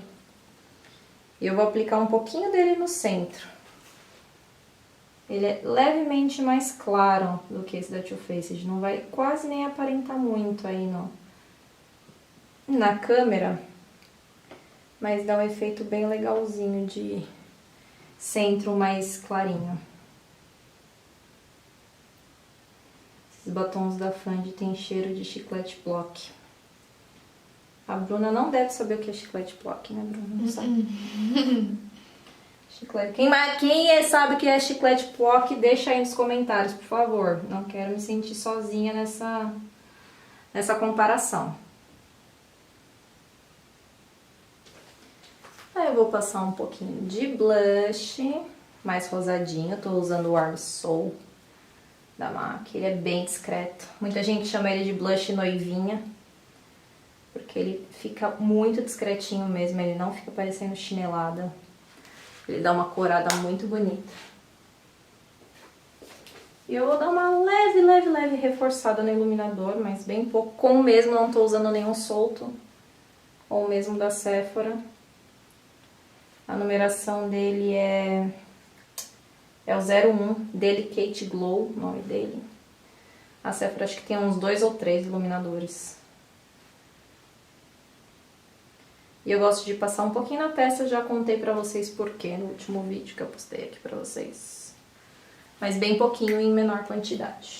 S1: e eu vou aplicar um pouquinho dele no centro. Ele é levemente mais claro do que esse da Too Faced, não vai quase nem aparentar muito aí na câmera. Mas dá um efeito bem legalzinho de centro mais clarinho. Esses batons da Fenty tem cheiro de chiclete block. A Bruna não deve saber o que é chiclete block, né, Bruna? Não sabe. Chiclete. Quem sabe o que é chiclete block, deixa aí nos comentários, por favor. Não quero me sentir sozinha nessa comparação. Aí eu vou passar um pouquinho de blush, mais rosadinho. Eu tô usando o Arm Soul da MAC, ele é bem discreto. Muita gente chama ele de blush noivinha, porque ele fica muito discretinho mesmo, ele não fica parecendo chinelada. Ele dá uma corada muito bonita. E eu vou dar uma leve reforçada no iluminador, mas bem pouco. Como mesmo não tô usando nenhum solto, ou mesmo da Sephora. A numeração dele é o 01, Delicate Glow, o nome dele. A Sephora acho que tem uns 2 ou 3 iluminadores. E eu gosto de passar um pouquinho na testa, eu já contei pra vocês porquê no último vídeo que eu postei aqui pra vocês. Mas bem pouquinho em menor quantidade.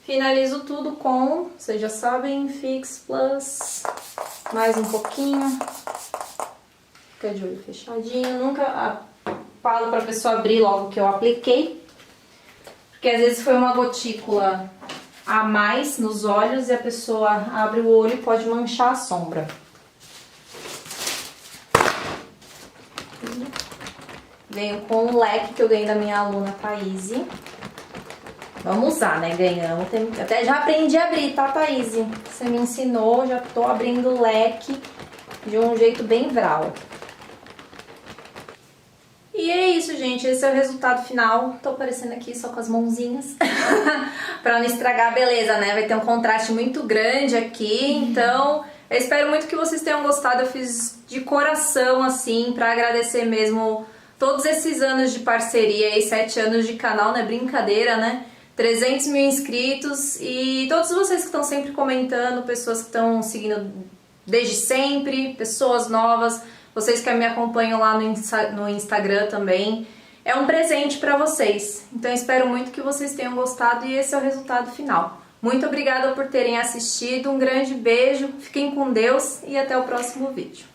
S1: Finalizo tudo com, vocês já sabem, Fix Plus. Mais um pouquinho. Fica de olho fechadinho. Nunca falo pra pessoa abrir logo que eu apliquei. Porque às vezes foi uma gotícula a mais nos olhos e a pessoa abre o olho e pode manchar a sombra. Venho com um leque que eu ganhei da minha aluna Thaís. Vamos usar, né? Ganhamos. Até já aprendi a abrir, tá, Thaís? Você me ensinou, já tô abrindo o leque de um jeito bem vral. E é isso, gente. Esse é o resultado final. Tô aparecendo aqui só com as mãozinhas pra não estragar a beleza, né? Vai ter um contraste muito grande aqui, então eu espero muito que vocês tenham gostado. Eu fiz de coração, assim, pra agradecer mesmo todos esses anos de parceria e 7 anos de canal, não é brincadeira, né? 300 mil inscritos e todos vocês que estão sempre comentando, pessoas que estão seguindo desde sempre, pessoas novas, vocês que me acompanham lá no Instagram também. É um presente pra vocês, então espero muito que vocês tenham gostado e esse é o resultado final. Muito obrigada por terem assistido, um grande beijo, fiquem com Deus e até o próximo vídeo.